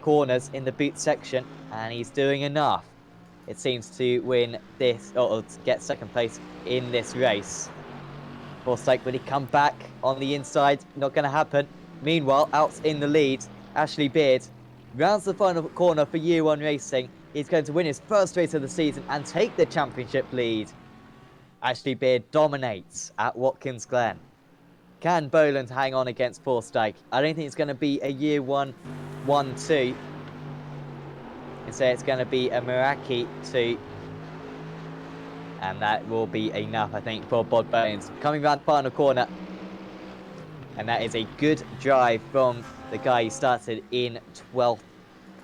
corners in the boot section. And he's doing enough, it seems, to win this, or to get second place in this race. Forsdijk, will he come back on the inside? Not going to happen. Meanwhile, out in the lead, Ashley Beard rounds the final corner for Year 1 Racing. He's going to win his first race of the season and take the championship lead. Ashley Beard dominates at Watkins Glen. Can Boland hang on against Forsdijk? I don't think it's going to be a Year 1 1-2. Instead, it's going to be a Meraki 2. And that will be enough, I think, for Bod Bones. Coming round the final corner. And that is a good drive from the guy who started in 12th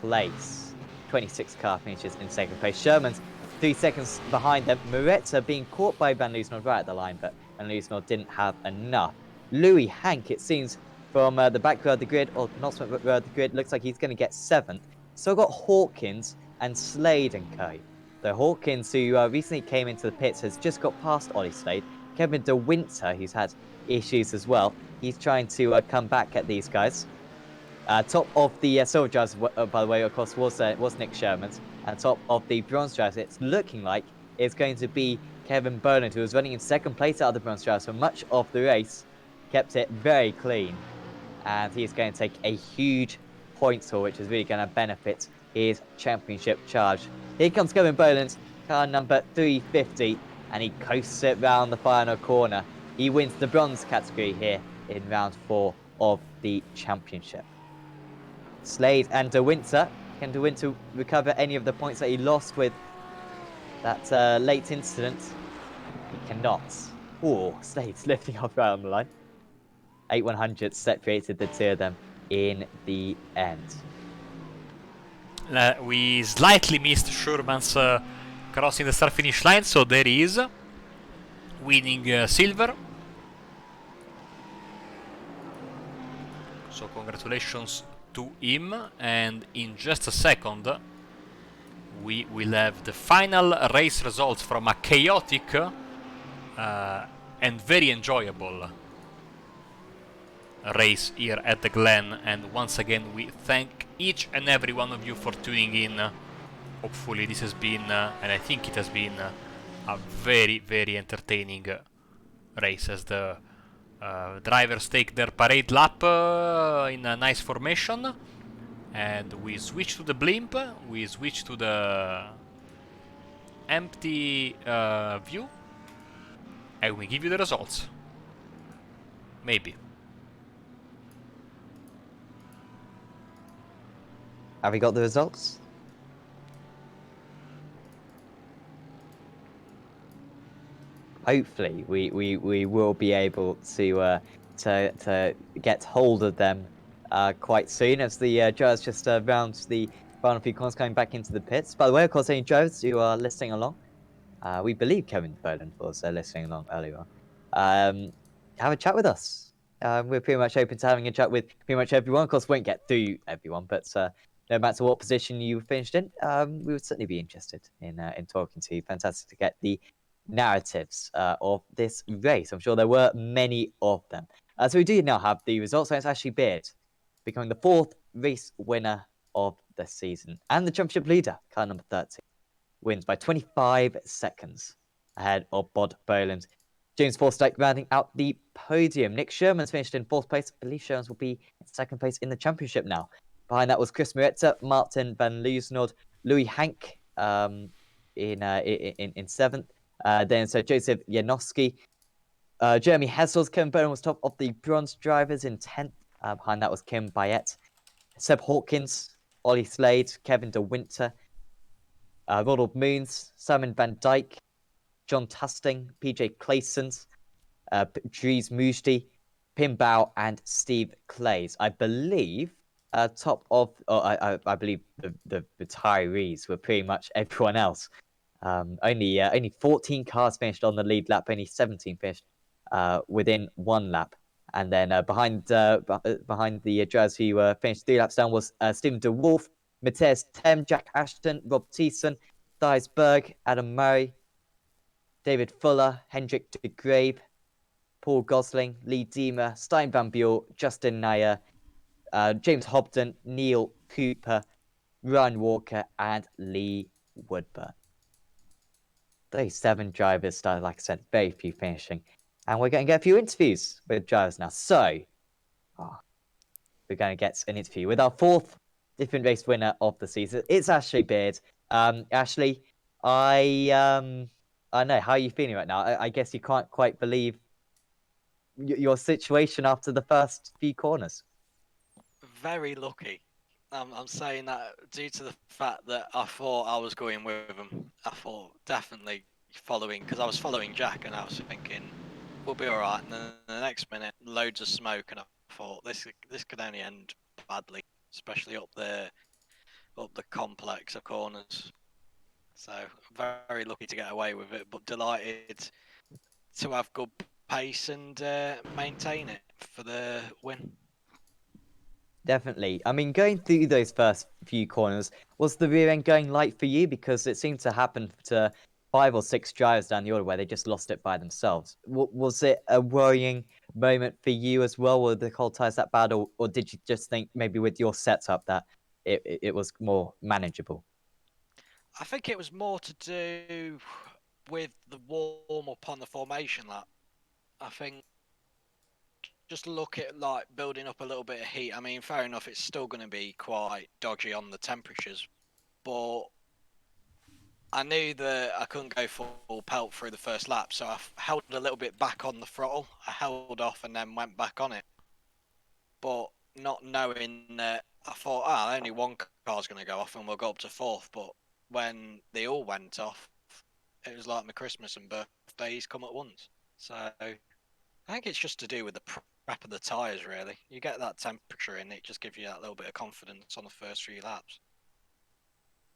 place. 26 car finishes in second place. Sherman's 3 seconds behind them. Moretta being caught by Van Liesnoord right at the line, but Van Liesnoord didn't have enough. Louis Hank, it seems, from the back row of the grid, or penultimate row of the grid, looks like he's going to get 7th. Still got Hawkins and Slade and co. So Hawkins, who recently came into the pits, has just got past Ollie Slade. Kevin De Winter, who's had issues as well, he's trying to come back at these guys. Top of the silver drivers, by the way, of course, was Nick Sherman's. And top of the bronze drivers, it's looking like it's going to be Kevin Boland, who was running in second place out of the bronze drivers for much of the race, kept it very clean. And he's going to take a huge points haul, which is really going to benefit his championship charge. Here comes Kevin Boland, car number 350, and he coasts it round the final corner. He wins the bronze category here in round 4 of the championship. Slade and De Winter. Can De Winter recover any of the points that he lost with that late incident? He cannot. Oh, Slade's lifting off right on the line. 8/100 separated the two of them in the end. We slightly missed Schurman's crossing the start finish line, so there he is, winning silver. So congratulations to him, and in just a second we will have the final race results from a chaotic and very enjoyable race here at the Glen. And once again we thank each and every one of you for tuning in. Hopefully this has been, and I think it has been, a very, very entertaining race as the drivers take their parade lap in a nice formation, and we switch to the blimp, we switch to the empty view, and we give you the results. Maybe. Have we got the results? Hopefully, we will be able to get hold of them quite soon, as the drivers just round the final few corners coming back into the pits. By the way, of course, any drivers who are listening along, we believe Kevin Boland was listening along earlier on. Have a chat with us. We're pretty much open to having a chat with pretty much everyone. Of course, we won't get through everyone, but no matter what position you finished in, we would certainly be interested in talking to you. Fantastic to get the narratives of this race. I'm sure there were many of them. So we do now have the results. So it's Ashley Beard becoming the 4th race winner of the season and the championship leader, car number 30, wins by 25 seconds ahead of Bod Boland. James Forsyth rounding out the podium. Nick Sherman's finished in 4th place. I believe Sherman's will be in 2nd place in the championship now. Behind that was Chris Moretta, Martin van Leeuwenhoek, Louis Hank in 7th. Then so Joseph Janowski, Jeremy Hessels, Kevin Boland was top of the bronze drivers in 10th. Behind that was Kim Bayet, Seb Hawkins, Ollie Slade, Kevin De Winter, Ronald Moons, Simon Van Dyke, John Tusting, PJ Claysons, Dries Mujdi, Pim Bao, and Steve Clays. I believe top of, I believe the retirees were pretty much everyone else. Only 14 cars finished on the lead lap, only 17 finished within 1 lap. And then behind the drivers who finished 3 laps down was Stephen De Wolf, Matthias Tem, Jack Ashton, Rob Thiessen, Thijs Berg, Adam Murray, David Fuller, Hendrik de Grabe, Paul Gosling, Lee Diemer, Stein Van Buell, Justin Nair, James Hobden, Neil Cooper, Ryan Walker, and Lee Woodburn. 37 drivers started, like I said, very few finishing. And we're going to get a few interviews with drivers now. So, we're going to get an interview with our 4th different race winner of the season. It's Ashley Beard. Ashley, I know, how are you feeling right now? I guess you can't quite believe your situation after the first few corners. Very lucky. I'm saying that due to the fact that I thought I was going with him. I thought definitely following, because I was following Jack and I was thinking we'll be all right. And then the next minute, loads of smoke, and I thought this could only end badly, especially up the complex of corners. So very lucky to get away with it, but delighted to have good pace and maintain it for the win. Definitely. I mean, going through those first few corners, was the rear end going light for you? Because it seemed to happen to 5 or 6 drivers down the order where they just lost it by themselves. Was it a worrying moment for you as well? Were the cold tyres that bad, or did you just think maybe with your setup that it was more manageable? I think it was more to do with the warm up on the formation lap. I think just look at like building up a little bit of heat. I mean, fair enough, it's still going to be quite dodgy on the temperatures, but I knew that I couldn't go full pelt through the first lap, so I held a little bit back on the throttle. I held off and then went back on it, but not knowing that I thought, only one car's going to go off and we'll go up to fourth. But when they all went off, it was like my Christmas and birthdays come at once. So I think it's just to do with the prep of the tyres, really. You get that temperature in, it just gives you that little bit of confidence on the first few laps.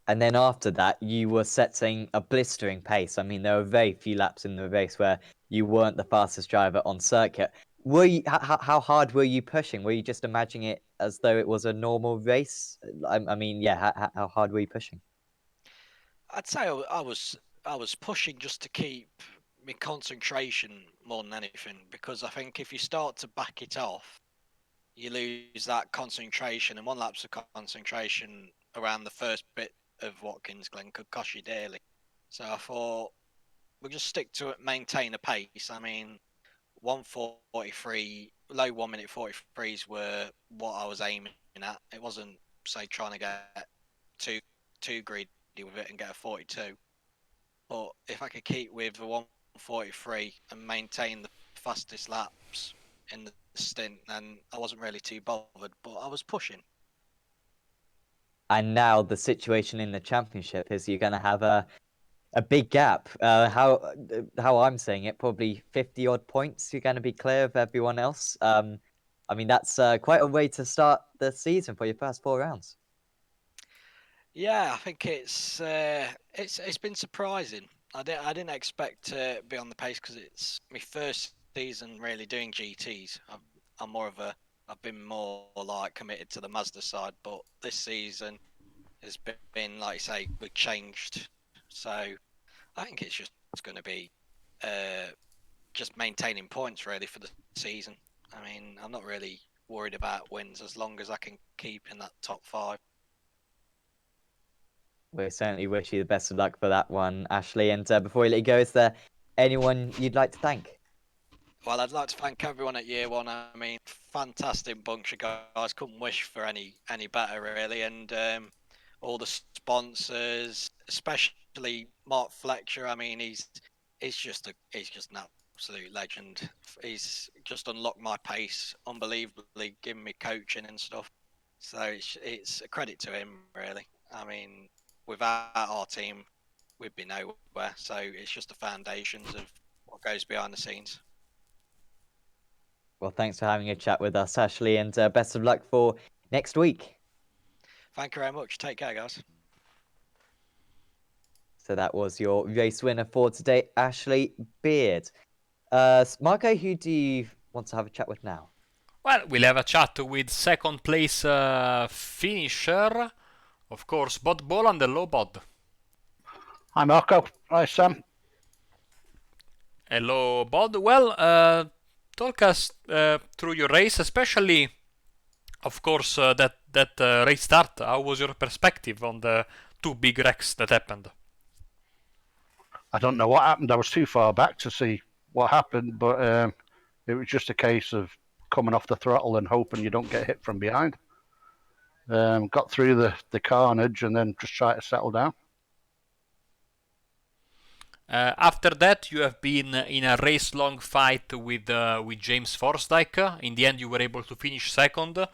And then after that, you were setting a blistering pace. I mean, there were very few laps in the race where you weren't the fastest driver on circuit. Were you, how hard were you pushing? Were you just imagining it as though it was a normal race? I mean, yeah, how hard were you pushing? I'd say I was pushing just to keep my concentration more than anything, because I think if you start to back it off, you lose that concentration, and one lapse of concentration around the first bit of Watkins Glen could cost you dearly. So I thought we'll just stick to it, maintain a pace. I mean, 1:43, low 1 minute 43s were what I was aiming at. It wasn't, say, trying to get too greedy with it and get a 42. But if I could keep with the 1:43 and maintain the fastest laps in the stint, then I wasn't really too bothered. But I was pushing. And now the situation in the championship is you're going to have a big gap. How I'm saying it, probably 50 odd points. You're going to be clear of everyone else. I mean, that's quite a way to start the season for your first 4 rounds. Yeah, I think it's been surprising. I didn't expect to be on the pace because it's my first season really doing GTs. I've been more like committed to the Mazda side, but this season has been, like you say, we've changed. So I think it's just going to be just maintaining points really for the season. I mean, I'm not really worried about wins as long as I can keep in that top 5. We certainly wish you the best of luck for that one, Ashley. And before we let you go, is there anyone you'd like to thank? Well, I'd like to thank everyone at Year One. I mean, fantastic bunch of guys. Couldn't wish for any better, really. And all the sponsors, especially Mark Fletcher. I mean, he's just an absolute legend. He's just unlocked my pace unbelievably, giving me coaching and stuff. So it's a credit to him, really. I mean, without our team, we'd be nowhere. So it's just the foundations of what goes behind the scenes. Well, thanks for having a chat with us, Ashley, and best of luck for next week. Thank you very much. Take care, guys. So that was your race winner for today, Ashley Beard. Marco, who do you want to have a chat with now? Well, we'll have a chat with second place finisher, of course, Bod Boland. Hello, Bod. Hi, Marco. Hi, Sam. Hello, Bod. Well, talk us through your race, especially, of course, that race start. How was your perspective on the 2 big wrecks that happened? I don't know what happened. I was too far back to see what happened, but it was just a case of coming off the throttle and hoping you don't get hit from behind. Got through the carnage and then just try to settle down. After that, you have been in a race-long fight with James Forsythe. In the end, you were able to finish second.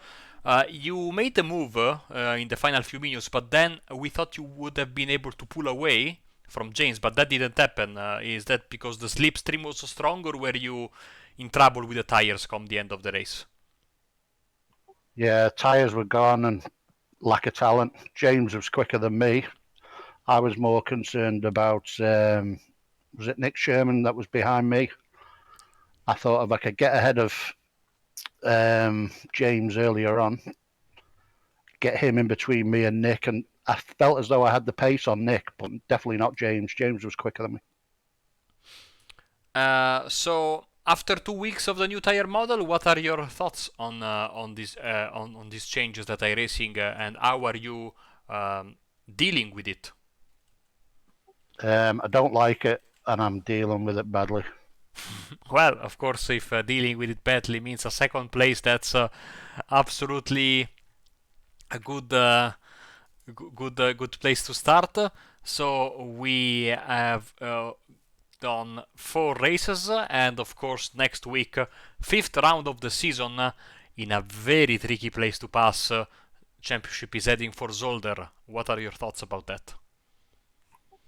You made the move in the final few minutes, but then we thought you would have been able to pull away from James, but that didn't happen. Is that because the slipstream was so strong, or were you in trouble with the tires come the end of the race? Yeah, tyres were gone and lack of talent. James was quicker than me. I was more concerned about, was it Nick Sherman that was behind me? I thought if I could get ahead of James earlier on, get him in between me and Nick, and I felt as though I had the pace on Nick, but definitely not James. James was quicker than me. So after 2 weeks of the new tire model, what are your thoughts on these changes that iRacing and how are you dealing with it? I don't like it, and I'm dealing with it badly. Well, of course, if dealing with it badly means a second place, that's absolutely a good place to start. So we have done 4 races, and of course next week, 5th round of the season, in a very tricky place to pass. Championship is heading for Zolder. What are your thoughts about that?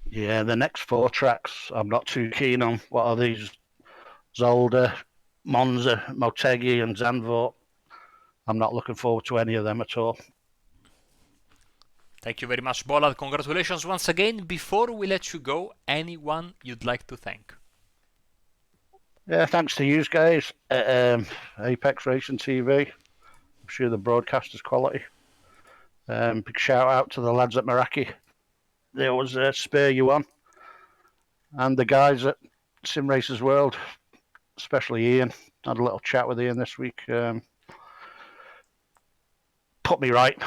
Yeah, the next 4 tracks I'm not too keen on. What are these? Zolder, Monza, Motegi, and Zandvoort. I'm not looking forward to any of them at all. Thank you very much, Bollard. Congratulations once again. Before we let you go, anyone you'd like to thank? Yeah, thanks to you guys at Apex Racing TV. I'm sure the broadcast is quality. Big shout out to the lads at Meraki. They always spur you on. And the guys at Simracersworld, especially Ian. Had a little chat with Ian this week. Put me right.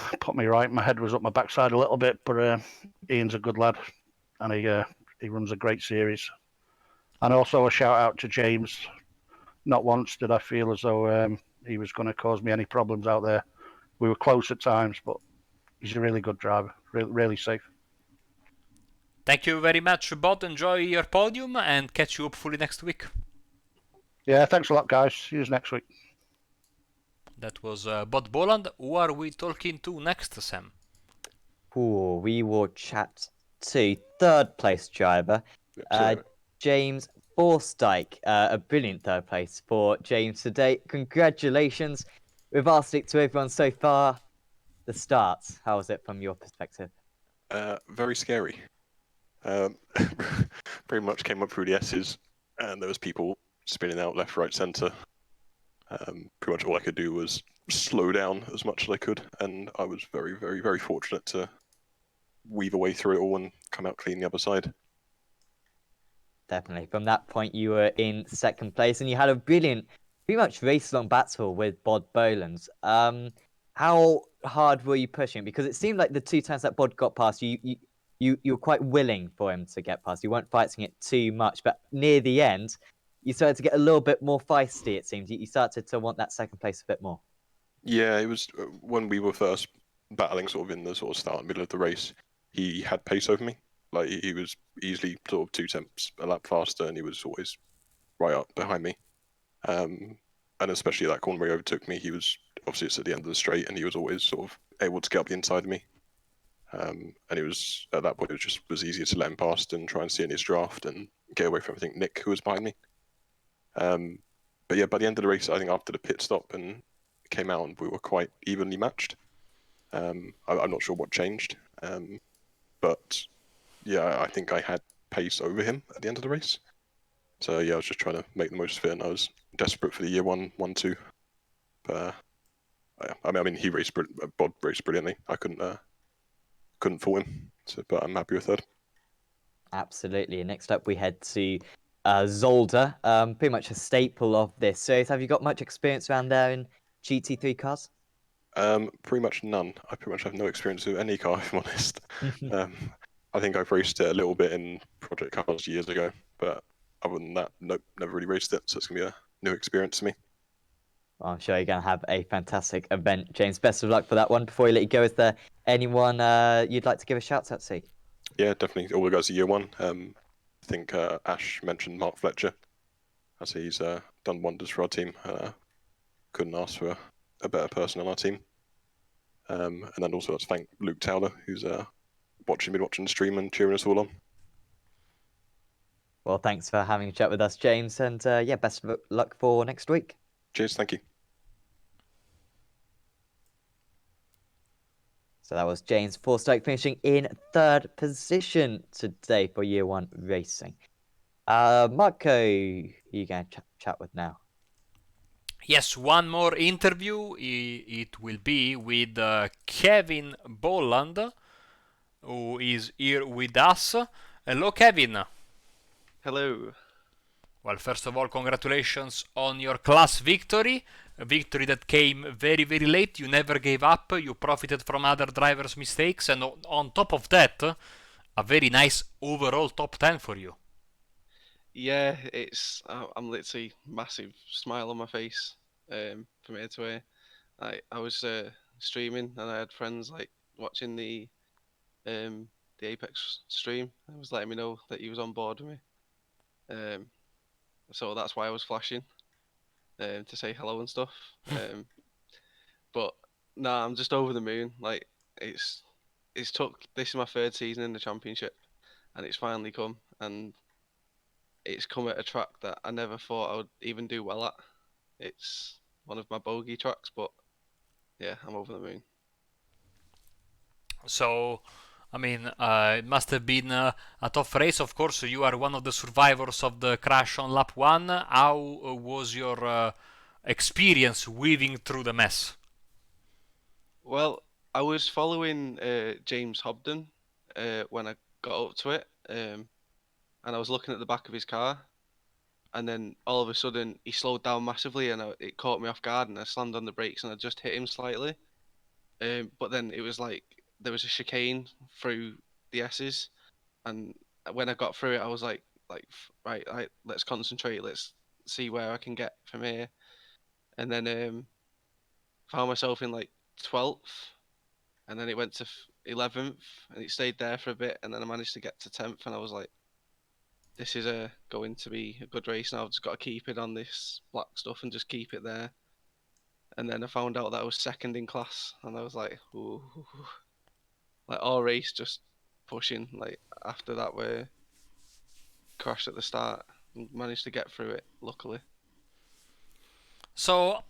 My head was up my backside a little bit, but Ian's a good lad, and he runs a great series. And also a shout out to James. Not once did I feel as though he was going to cause me any problems out there. We were close at times, but he's a really good driver, really safe. Thank you very much, Bod. Enjoy your podium and catch you hopefully next week. Yeah, thanks a lot, guys. See you next week. That was Bod Boland. Who are we talking to next, Sam? Ooh, we will chat to 3rd place driver, James Forstyke. A brilliant 3rd place for James today. Congratulations. We've asked it to everyone so far. The start, how was it from your perspective? Very scary. Very much came up through the S's, and there was people spinning out left, right, centre. Pretty much all I could do was slow down as much as I could, and I was very, very, very fortunate to weave a way through it all and come out clean the other side. Definitely. From that point, you were in 2nd place, and you had a brilliant, pretty much race-long battle with Bod Boland. How hard were you pushing? Because it seemed like the 2 times that Bod got past you, you were quite willing for him to get past. You weren't fighting it too much, but near the end, you started to get a little bit more feisty, it seems. You started to want that 2nd place a bit more. Yeah, it was when we were first battling sort of in the sort of start and middle of the race, he had pace over me. Like, he was easily sort of 2 tenths a lap faster, and he was always right up behind me. And especially that corner where he overtook me, he was obviously it's at the end of the straight, and he was always sort of able to get up the inside of me. And it was at that point it was easier to let him past and try and see in his draft and get away from, I think, Nick, who was behind me. But yeah, by the end of the race, I think after the pit stop and came out, and we were quite evenly matched. I'm not sure what changed, but yeah, I think I had pace over him at the end of the race. So yeah, I was just trying to make the most of it, and I was desperate for the year 1-2. But I mean, Bob raced brilliantly. I couldn't fault him. So, but I'm happy with that. Absolutely. Next up, we head to Zolder, pretty much a staple of this series. Have you got much experience around there in GT3 cars? Pretty much none. I pretty much have no experience with any car, if I'm honest. I think I've raced it a little bit in Project Cars years ago, but other than that, nope, never really raced it. So it's gonna be a new experience to me. Well, I'm sure you're going to have a fantastic event, James. Best of luck for that one. Before we let you go, is there anyone you'd like to give a shout out to? Yeah, definitely. All the guys at year 1. I think Ash mentioned Mark Fletcher. I see he's done wonders for our team. Couldn't ask for a better person on our team. And then also let's thank Luke Towler, who's watching the stream and cheering us all on. Well, thanks for having a chat with us, James. And yeah, best of luck for next week. Cheers, thank you. So that was James Forstyke finishing in 3rd position today for year 1 racing. Marco, who are you going to chat with now? Yes, one more interview. It will be with Kevin Bolland, who is here with us. Hello, Kevin. Hello. Well, first of all, congratulations on your class victory. A victory that came very, very late. You never gave up. You profited from other drivers' mistakes. And on top of that, a very nice overall top 10 for you. Yeah, I'm literally massive smile on my face from here to here. I was streaming and I had friends like watching the Apex stream. I was letting me know that he was on board with me. So that's why I was flashing to say hello and stuff. But nah, I'm just over the moon. Like it's this is my third season in the championship, and it's finally come, and it's come at a track that I never thought I would even do well at. It's one of my bogey tracks, but yeah, I'm over the moon. So, I mean, it must have been a tough race. Of course, you are one of the survivors of the crash on lap 1. How was your experience weaving through the mess? Well, I was following James Hobden when I got up to it, and I was looking at the back of his car, and then all of a sudden he slowed down massively, and it caught me off guard, and I slammed on the brakes, and I just hit him slightly. But then it was like there was a chicane through the S's, and when I got through it, I was right, let's concentrate, let's see where I can get from here, and then found myself in like 12th, and then it went to 11th, and it stayed there for a bit, and then I managed to get to 10th, and I was like, this is going to be a good race now. I've just got to keep it on this black stuff and just keep it there. And then I found out that I was second in class, and I was like, ooh, like all race just pushing. Like after that, we crashed at the start, and managed to get through it, luckily. So,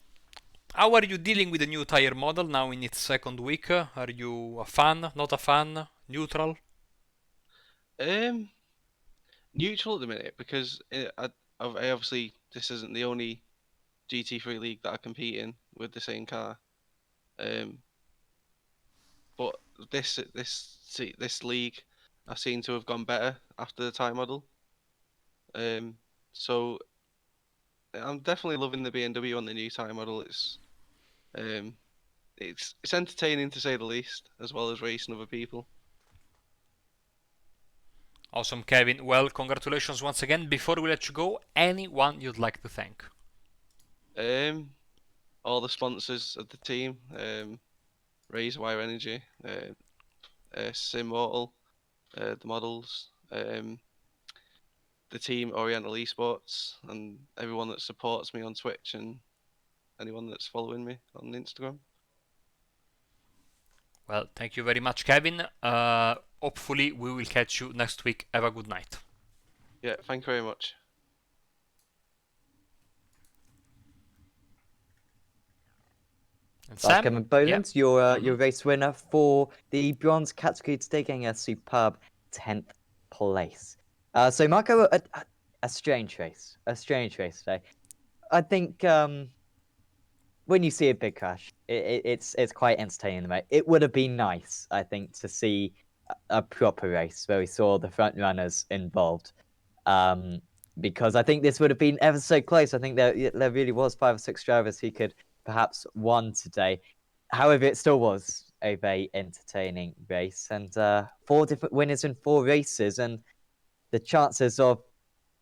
how are you dealing with the new tire model now in its second week? Are you a fan, not a fan, neutral? Um, Neutral at the minute because I obviously this isn't the only GT3 league that I compete in with the same car. But this league I seem to have gone better after the tire model. So I'm definitely loving the BMW on the new tire model. Um, it's entertaining to say the least, as well as racing other people. Awesome, Kevin. Well, congratulations once again. Before we let you go, anyone you'd like to thank? All the sponsors of the team, Razorwire Energy, Simracersworld, the models, the team Oriental Esports, and everyone that supports me on Twitch and anyone that's following me on Instagram. Well, thank you very much, Kevin. Hopefully, we will catch you next week. Have a good night. Yeah, thank you very much. And That's Sam? Kevin Boland, Yeah. your race winner for the bronze category today, getting a superb 10th place. So Marco, a strange race today. I think when you see a big crash, it's quite entertaining, right? It would have been nice, I think, to see a proper race where we saw the front runners involved. Because I think this would have been ever so close. I think there really was 5 or 6 drivers who could perhaps won today. However, it still was a very entertaining race, and 4 different winners in 4 races, and the chances of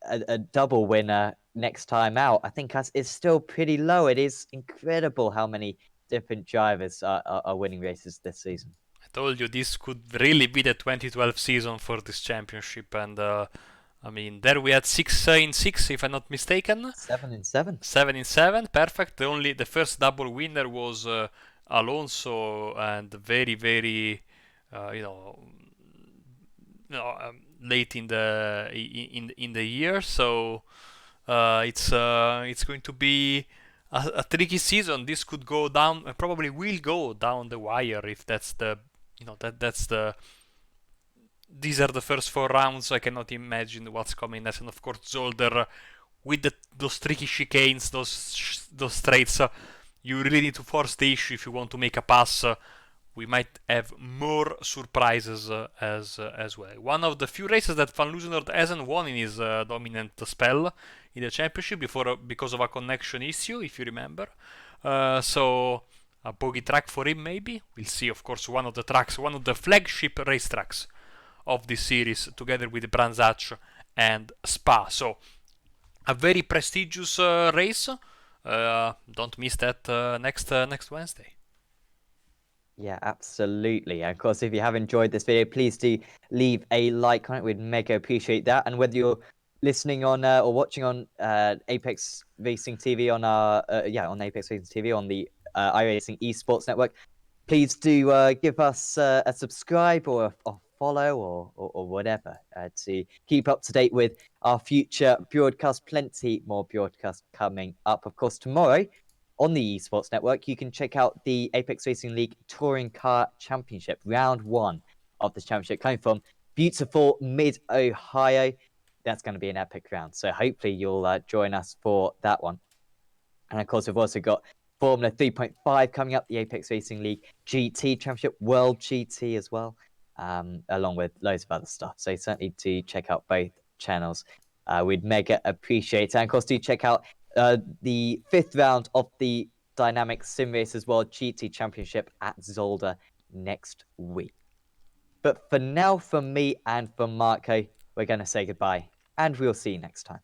a double winner next time out, I think, is still pretty low. It is incredible how many different drivers are winning races this season. I told you this could really be the 2012 season for this championship, and I mean, there we had 6 in 6, if I'm not mistaken. 7 in 7. 7 in 7, perfect. The first double winner was Alonso, and very, very, late in the year. So it's going to be a tricky season. This could go down, probably will go down the wire if that's the, that's the. These are the first 4 rounds. I cannot imagine what's coming next. And of course, Zolder, with those tricky chicanes, those straights, you really need to force the issue if you want to make a pass. We might have more surprises as well. One of the few races that Van Loosenhoort hasn't won in his dominant spell in the championship because of a connection issue, if you remember. So a bogey track for him, maybe. We'll see. Of course, one of the flagship race tracks of this series together with Branzaccio and Spa. So a very prestigious race. Don't miss that next Wednesday. Yeah, absolutely. And of course, if you have enjoyed this video, please do leave a like on it. We'd mega appreciate that. And whether you're listening on or watching on Apex Racing TV on our on Apex Racing TV on the iRacing Esports Network, please do give us a subscribe or a follow or whatever to keep up to date with our future broadcasts. Plenty more broadcasts coming up. Of course, tomorrow on the Esports Network, you can check out the Apex Racing League Touring Car Championship, round 1 of the championship, coming from beautiful mid-Ohio. That's going to be an epic round. So hopefully you'll join us for that one. And of course, we've also got Formula 3.5 coming up, the Apex Racing League GT Championship, World GT as well, along with loads of other stuff. So certainly do check out both channels. We'd mega appreciate it. And of course, do check out the 5th round of the Dynamic Simracersworld GT Championship at Zolder next week. But for now, from me and from Marco, we're going to say goodbye, and we'll see you next time.